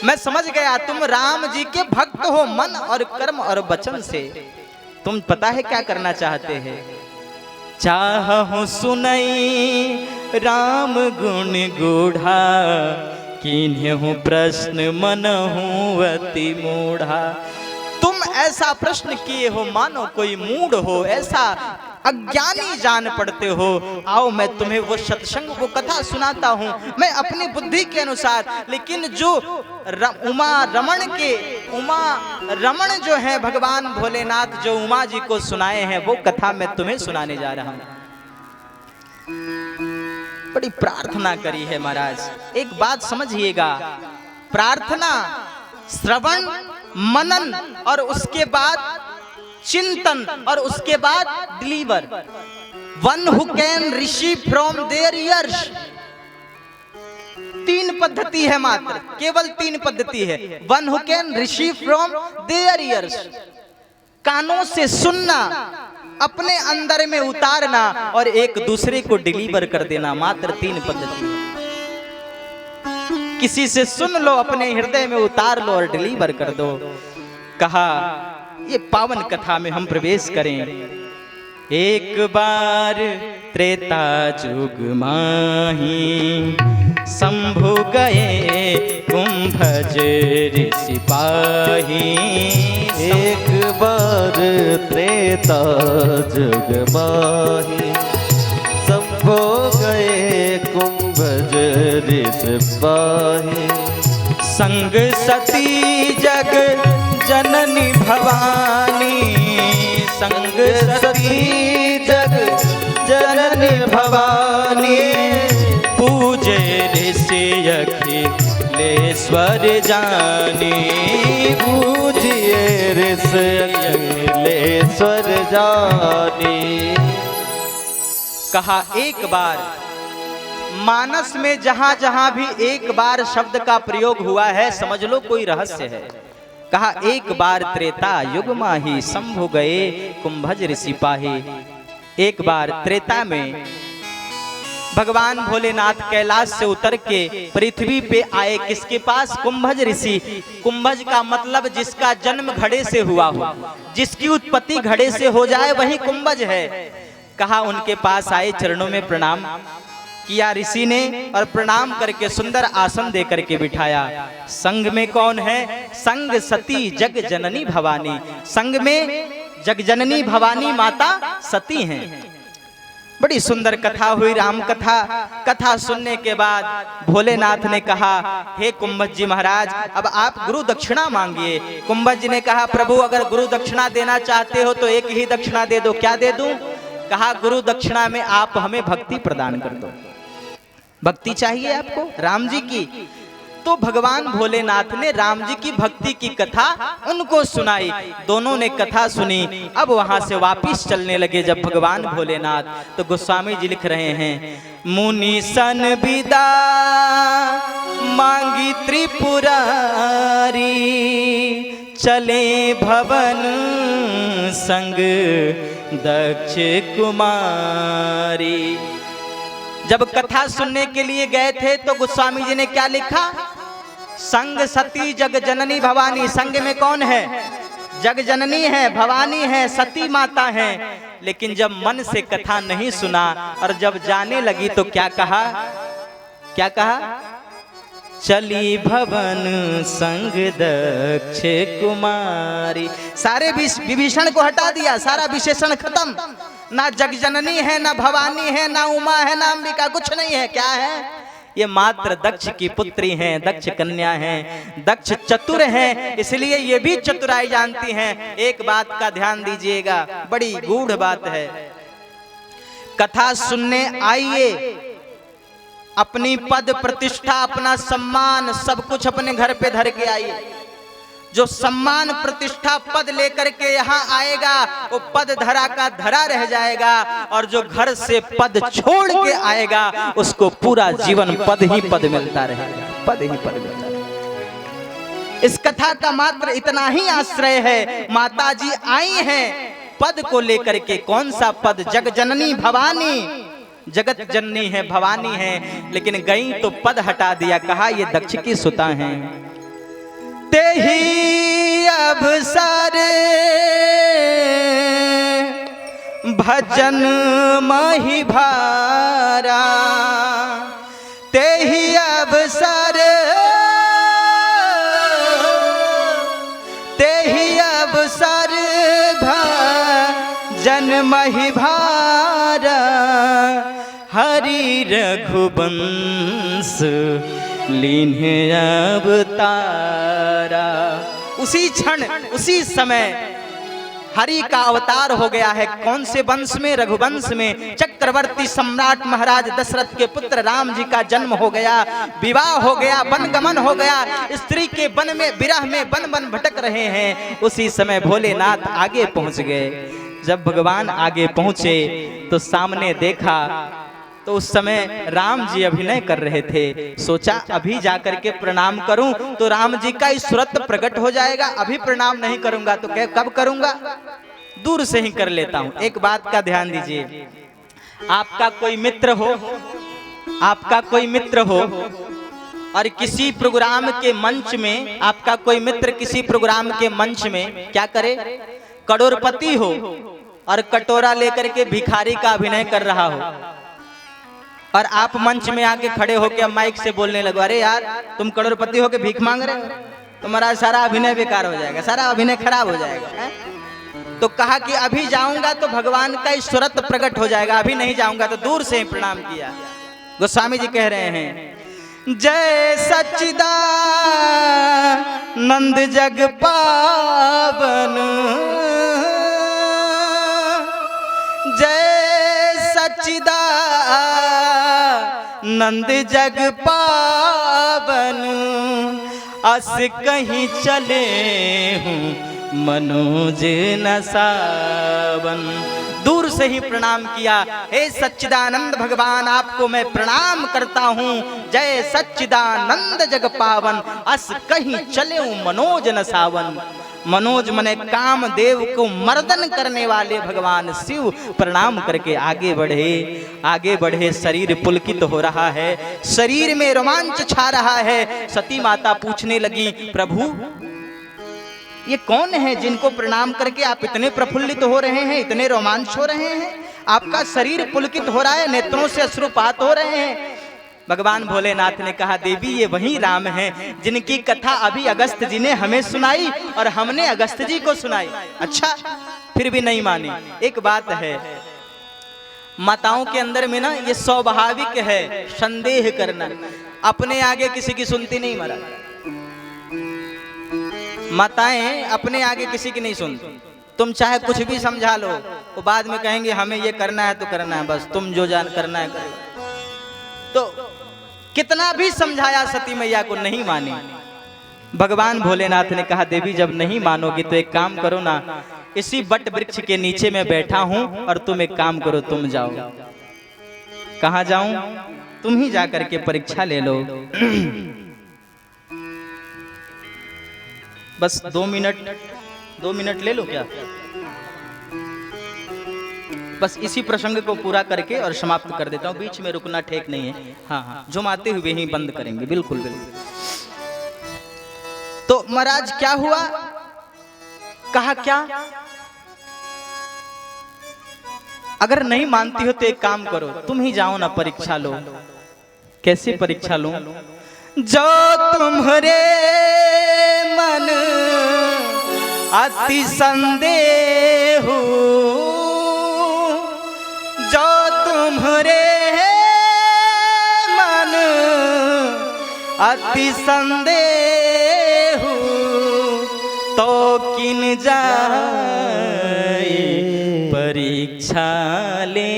मैं समझ गया तुम राम जी के भक्त हो मन और कर्म और वचन से। तुम पता है क्या करना चाहते हैं? चाहूं सुनई राम गुण गूढ़ा, किन्हु प्रश्न मन हूँ अति मूढ़ा। तुम ऐसा प्रश्न किए हो मानो कोई मूढ़ हो, ऐसा अज्ञानी जान पड़ते हो। आओ मैं तुम्हें वो सत्संग, वो कथा सुनाता हूँ मैं अपनी बुद्धि के अनुसार। लेकिन जो उमा रमण जो है भगवान भोलेनाथ, जो उमा जी को सुनाए हैं, वो कथा मैं तुम्हें सुनाने जा रहा हूँ। बड़ी प्रार्थना करी है महाराज। एक बात समझिएगा, प्रार्थना, श्रवण, मनन और उसके बाद चिंतन और उसके बाद deliver. One who can receive from their ears. 3 पद्धति है मात्र, केवल 3 पद्धति है। One who can receive from their ears, कानों से सुनना, अपने अंदर में उतारना और एक दूसरे को डिलीवर कर देना। मात्र 3 पद्धति है। किसी से सुन लो, अपने हृदय में उतार लो और डिलीवर कर दो। कहा ये पावन कथा में हम प्रवेश करें। एक बार त्रेता जुग माही, शंभु गए कुंभज ऋषि पाही। एक बार त्रेता जुग माही, शंभु गए कुंभज ऋषि पाही। संग सती जग जननी भवानी, संग सती जग जननी भवानी। पूजे ऋषि अखिलेश्वर जानी, पूजिए ऋषि अखिलेश्वर जानी। कहा एक बार, मानस में जहां जहां भी एक बार शब्द का प्रयोग हुआ है, समझ लो कोई रहस्य है। कहा एक बार त्रेता युग माही, शंभु गए कुंभज ऋषि पाही। एक बार त्रेता में भगवान भोलेनाथ कैलाश से उतर के पृथ्वी पे आए। किसके पास? कुंभज ऋषि। कुंभज का मतलब जिसका जन्म घड़े से हुआ हो, जिसकी उत्पत्ति घड़े से हो जाए, वही कुंभज है। कहा उनके पास आए, चरणों में प्रणाम किया ऋषि ने और प्रणाम करके सुंदर आसन दे करके बिठाया। संग में कौन है? संग सती जग जननी भवानी। संग में जग जननी भवानी माता सती हैं। बड़ी सुंदर कथा हुई, राम कथा। कथा सुनने के बाद भोलेनाथ ने कहा, हे कुंभज जी महाराज, अब आप गुरु दक्षिणा मांगिए। कुंभज जी ने कहा, प्रभु अगर गुरु दक्षिणा देना चाहते हो तो एक ही दक्षिणा दे दो। क्या दे दूं? कहा गुरु दक्षिणा में आप हमें भक्ति प्रदान कर दो। भक्ति चाहिए आपको राम जी की। तो भगवान भोलेनाथ ने राम जी की भक्ति की कथा उनको सुनाई। दोनों ने कथा सुनी। अब वहां से वापिस चलने लगे जब भगवान भोलेनाथ, तो गोस्वामी जी लिख रहे हैं, मुनि सन विदा मांगी त्रिपुरारी, चले भवन संग दक्ष कुमारी। जब कथा सुनने के लिए गए थे तो गोस्वामी जी ने क्या लिखा? संग सती जग जननी भवानी। संग में कौन है? जग जननी है, भवानी है, सती माता है। लेकिन जब मन से कथा नहीं सुना और जब जाने लगी तो क्या कहा? क्या कहा? चली भवन संग दक्ष कुमारी। सारे विभीषण को हटा दिया, सारा विशेषण खत्म। ना जगजननी है, ना भवानी है, ना उमा है, ना अंबिका, कुछ नहीं है। क्या है? ये मात्र दक्ष की पुत्री हैं, दक्ष कन्या हैं, दक्ष चतुर हैं, इसलिए ये भी चतुराई जानती हैं। एक बात का ध्यान दीजिएगा, बड़ी गूढ़ बात है। कथा सुनने आइए, अपनी पद प्रतिष्ठा, अपना सम्मान सब कुछ अपने घर पे धर के आइए। जो सम्मान प्रतिष्ठा पद लेकर के यहाँ आएगा वो पद धरा का धरा रह जाएगा, और जो घर से पद छोड़ के आएगा उसको पूरा जीवन पद ही पद मिलता रहेगा, पद ही पद मिलता रहेगा। इस कथा का मात्र इतना ही आश्रय है। माता जी आई हैं पद को लेकर के। कौन सा पद? जग जननी भवानी, जगत जननी है, भवानी है, लेकिन गई तो पद हटा दिया, कहा ये दक्ष की सुता हैं। तेहि अवसर भजन मही भारा, तेहि अवसर, तेहि अवसर भजन मही भारा, हरि रघुवंश लीन्हे अवतारा। उसी क्षण, उसी समय हरि का अवतार हो गया है। कौन से वंश में? रघुवंश में। चक्रवर्ती सम्राट महाराज दशरथ के पुत्र राम जी का जन्म हो गया, विवाह हो गया, वनगमन हो गया। स्त्री के वन में, विरह में वन वन भटक रहे हैं। उसी समय भोलेनाथ आगे पहुंच गए। जब भगवान आगे पहुंचे तो सामने देखा तो उस समय राम जी अभिनय कर रहे थे। सोचा अभी जाकर के प्रणाम करूं तो राम जी का सूरत प्रकट हो जाएगा, अभी प्रणाम नहीं करूंगा तो कब करूंगा? दूर से ही कर लेता हूं। एक बात का ध्यान दीजिए, आपका कोई मित्र हो, आपका कोई मित्र हो और किसी प्रोग्राम के मंच में, आपका कोई मित्र किसी प्रोग्राम के मंच में क्या करे? करोड़पति हो और कटोरा लेकर के भिखारी का अभिनय कर रहा हो, और आप मंच में आके खड़े होकर माइक से बोलने लगो, अरे यार तुम करोड़पति होके भीख मांग रहे हो, तुम्हारा सारा अभिनय बेकार हो जाएगा, सारा अभिनय खराब हो जाएगा है? तो कहा कि अभी जाऊंगा तो भगवान का सूरत प्रकट हो जाएगा, अभी नहीं जाऊंगा। तो दूर से ही प्रणाम किया। गोस्वामी जी कह रहे हैं, जय सच्चिदानंद जग पावन, जय सच्चिदानंद जग पावन, अस कहीं चले हूँ मनोज न सावन। दूर से ही प्रणाम किया। हे सच्चिदानंद भगवान, आपको मैं प्रणाम करता हूँ। जय सच्चिदानंद जग पावन, अस कहीं चले हूँ मनोज न सावन। मनोज मने कामदेव को मर्दन करने वाले भगवान शिव प्रणाम करके आगे बढ़े, आगे बढ़े। शरीर पुलकित हो रहा है, शरीर में रोमांच छा रहा है। सती माता पूछने लगी, प्रभु ये कौन है जिनको प्रणाम करके आप इतने प्रफुल्लित हो रहे हैं, इतने रोमांच हो रहे हैं, आपका शरीर पुलकित हो रहा है, नेत्रों से अश्रुपात हो रहे हैं। भगवान भोलेनाथ ने कहा, देवी ये वही राम हैं जिनकी कथा अभी अगस्त जी ने हमें सुनाई और हमने अगस्त जी को सुनाई। अच्छा, फिर भी नहीं मानी। एक बात है, माताओं के अंदर में ना ये स्वाभाविक है संदेह करना। अपने आगे किसी की सुनती नहीं महाराज, माताएं अपने आगे किसी की नहीं सुनती। तुम चाहे कुछ भी समझा लो, वो बाद में कहेंगे हमें ये करना है तो करना है, बस तुम जो जान करना है करो। तो कितना भी समझाया सती मैया को नहीं मानी। भगवान भोलेनाथ ने कहा, देवी जब नहीं मानोगी तो एक काम करो ना, इसी बट वृक्ष के नीचे मैं बैठा हूं और तुम एक काम करो, तुम जाओ। कहां जाऊं? तुम ही जाकर के परीक्षा ले लो। बस 2 मिनट ले लो क्या? बस इसी प्रसंग को पूरा करके और समाप्त कर देता हूँ। बीच में रुकना ठीक नहीं है। हाँ, जुमाते हुए ही बंद करेंगे। बिल्कुल बिल्कुल। तो महाराज क्या हुआ? कहा क्या? अगर नहीं मानती हो तो एक काम करो, तुम ही जाओ ना, परीक्षा लो। कैसे परीक्षा लो? जो तुम्हारे मन अति संदेह तुम्हरे मन अति संदेह तो किन जाए परीक्षा ले।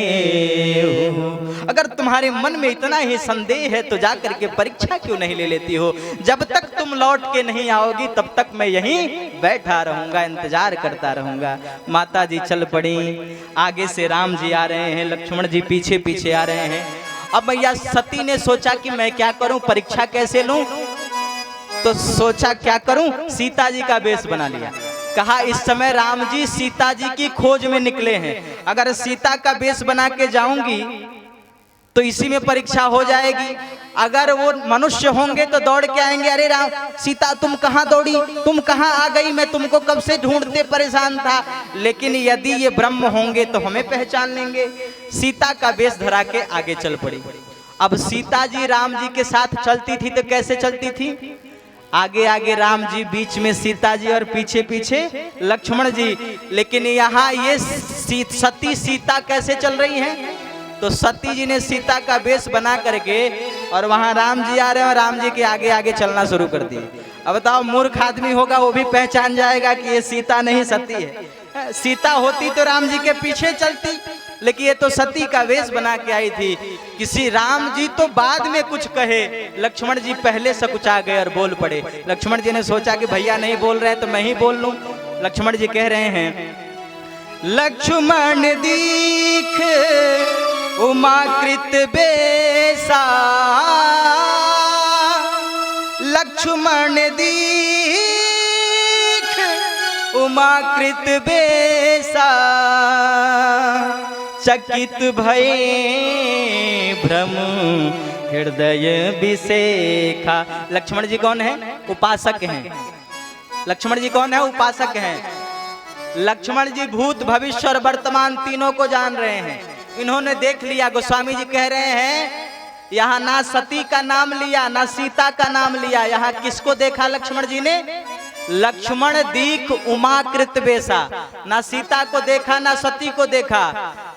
अगर तुम्हारे मन में इतना ही संदेह है तो जाकर के परीक्षा क्यों नहीं ले लेती हो? जब तक तुम लौट के नहीं आओगी तब तक मैं यहीं बैठा रहूंगा, इंतजार करता रहूंगा। माता जी चल पड़ी। आगे से राम जी आ रहे हैं, लक्ष्मण जी पीछे पीछे आ रहे हैं। अब मैया सती ने सोचा कि मैं क्या करूं, परीक्षा कैसे लूं? तो सोचा क्या करूं, सीता जी का वेश बना लिया। कहा इस समय राम जी सीता जी की खोज में निकले हैं, अगर सीता का वेश बना के जाऊंगी तो इसी में परीक्षा हो जाएगी। अगर वो मनुष्य होंगे तो दौड़ के आएंगे, अरे राम सीता तुम कहाँ दौड़ी, तुम कहाँ आ गई, मैं तुमको कब से ढूंढते परेशान था। लेकिन यदि ये ब्रह्म होंगे तो हमें पहचान लेंगे। सीता का वेश धरा के आगे चल पड़ी। अब सीता जी राम जी के साथ चलती थी तो कैसे चलती थी? आगे आगे राम जी, बीच में सीता जी और पीछे पीछे लक्ष्मण जी। लेकिन यहाँ ये सती सीता कैसे चल रही हैं? तो सती जी ने सीता का वेश बना करके और वहां राम जी आ रहे हैं और राम जी के आगे आगे चलना शुरू कर दिए। अब बताओ मूर्ख आदमी होगा वो भी पहचान जाएगा कि ये सीता नहीं सती है। सीता होती तो राम जी के पीछे चलती, लेकिन ये तो सती का वेश बना के आई थी। किसी राम जी तो बाद में कुछ कहे, लक्ष्मण जी पहले से कुछ आ गए और बोल पड़े। लक्ष्मण जी ने सोचा कि भैया नहीं बोल रहे तो मैं ही बोल लूं। लक्ष्मण जी कह रहे हैं, लक्ष्मण दीख उमाकृत बेसा, लक्ष्मण दीख उमाकृत बेसा, चकित भये भ्रम हृदय विसेखा। लक्ष्मण जी कौन है? उपासक हैं। लक्ष्मण जी कौन है? उपासक हैं। लक्ष्मण जी भूत भविष्य और वर्तमान तीनों को जान रहे हैं। इन्होंने देख लिया। गोस्वामी जी कह रहे हैं यहाँ ना सती का नाम लिया ना सीता का नाम लिया, यहाँ किसको देखा लक्ष्मण जी ने? लक्ष्मण दीख उमाकृत बेसा। ना सीता को देखा ना सती को देखा,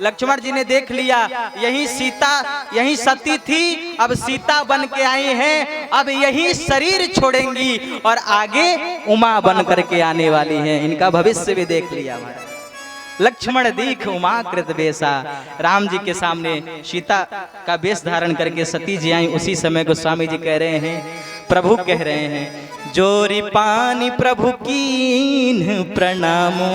लक्ष्मण जी ने देख लिया यही सीता यही सती थी, अब सीता बन के आई हैं, अब यही शरीर छोड़ेंगी और आगे उमा बन करके आने वाली हैं। इनका भविष्य भी देख लिया हमारा। लक्ष्मण दीख उमाकृत बेसा। राम जी के सामने सीता का वेश धारण करके सती जी आई। उसी समय गोस्वामी जी कह रहे हैं, प्रभु कह रहे हैं, जोरी पानी प्रभु कीन प्रणामो,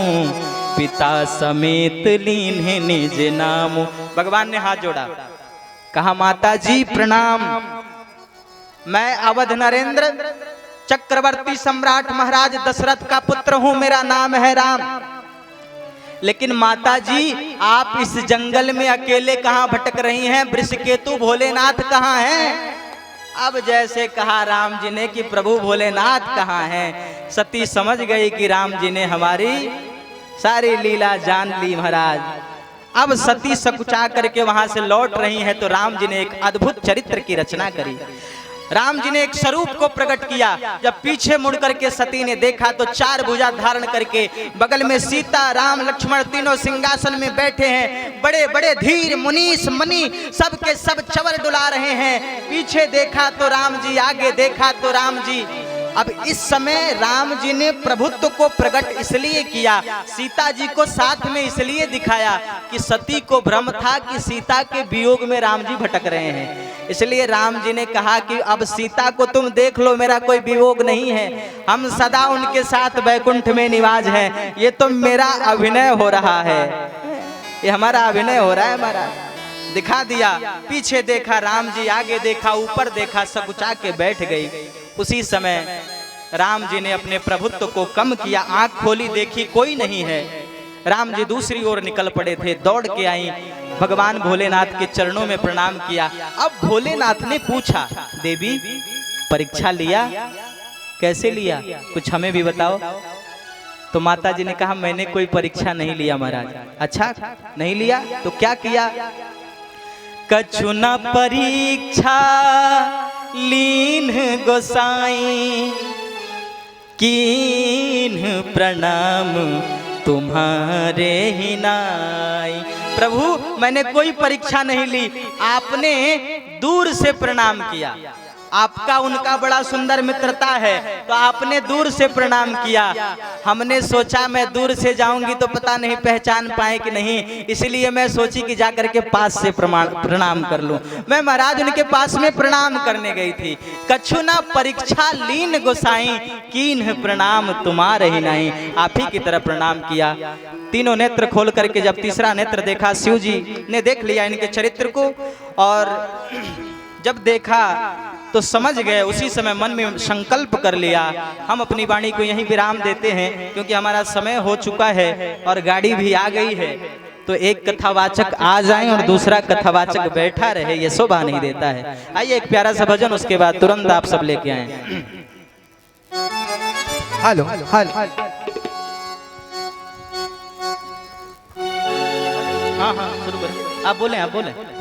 पिता समेत लीन निज नामो। भगवान ने हाथ जोड़ा, कहा माता जी प्रणाम, मैं अवध नरेंद्र चक्रवर्ती सम्राट महाराज दशरथ का पुत्र हूं, मेरा नाम है राम। लेकिन माता जी आप इस जंगल में अकेले कहां भटक रही हैं? वृषकेतु भोलेनाथ कहां हैं? अब जैसे कहा राम जी ने कि प्रभु भोलेनाथ कहां हैं, सती समझ गई कि राम जी ने हमारी सारी लीला जान ली महाराज। अब सती सकुचा करके वहां से लौट रही हैं तो राम जी ने एक अद्भुत चरित्र की रचना करी। राम जी ने एक स्वरूप को प्रकट किया। जब पीछे मुड़ करके सती ने देखा तो चार भुजा धारण करके बगल में सीता राम लक्ष्मण तीनों सिंहासन में बैठे हैं। बड़े बड़े धीर मुनीश मुनि सब के सब चवर डुला रहे हैं। पीछे देखा तो राम जी, आगे देखा तो राम जी। अब इस समय राम जी ने प्रभुत्व को प्रकट इसलिए किया, सीता जी को साथ में इसलिए दिखाया कि सती को भ्रम था कि सीता के वियोग में राम जी भटक रहे हैं। इसलिए राम जी ने कहा कि अब सीता को तुम देख लो, मेरा कोई वियोग नहीं है, हम सदा उनके साथ वैकुंठ में निवास हैं। ये तो मेरा अभिनय हो रहा है, ये हमारा अभिनय हो रहा है हमारा। दिखा दिया। पीछे देखा राम जी, आगे देखा, ऊपर देखा, सकुचा के बैठ गई। उसी समय राम जी ने अपने प्रभुत्व को कम किया, आंख खोली, देखी कोई नहीं है। राम जी दूसरी ओर निकल पड़े थे। दौड़ के आई, भगवान भोलेनाथ के चरणों में प्रणाम किया। अब भोलेनाथ ने पूछा, देवी परीक्षा लिया? कैसे लिया, कुछ हमें भी बताओ। तो माता जी ने कहा, मैंने कोई परीक्षा नहीं लिया महाराज। अच्छा नहीं लिया तो क्या किया? कछु न परीक्षा लीन गोसाई, कीन प्रणाम तुम्हारे ही नाई। प्रभु मैंने कोई परीक्षा नहीं ली, आपने दूर से प्रणाम किया। आपका उनका बड़ा सुंदर मित्रता है तो आपने दूर से प्रणाम किया। हमने सोचा मैं दूर से जाऊंगी तो पता नहीं पहचान पाए कि नहीं, इसलिए मैं सोची कि जाकर के पास से प्रणाम कर लूं। मैं महाराज उनके पास में प्रणाम करने गई थी। कछु ना परीक्षा लीन गोसाई, कीन्ह प्रणाम तुम्हारे ही नहीं। आप ही की तरह प्रणाम किया। तीनों नेत्र खोल करके जब तीसरा नेत्र देखा, शिव जी ने देख लिया इनके चरित्र को, और जब देखा तो समझ गए। उसी समय मन में संकल्प कर लिया, हम अपनी वाणी को यहीं विराम देते हैं क्योंकि हमारा समय हो चुका है और गाड़ी भी आ गई है। तो एक कथावाचक आ जाए और दूसरा कथावाचक बैठा रहे, ये शोभा नहीं देता है। आइए एक प्यारा सा भजन, उसके बाद तुरंत आप सब लेके आए। हेलो हेलो, हाँ हाँ शुरू करें, आप बोले आप बोले।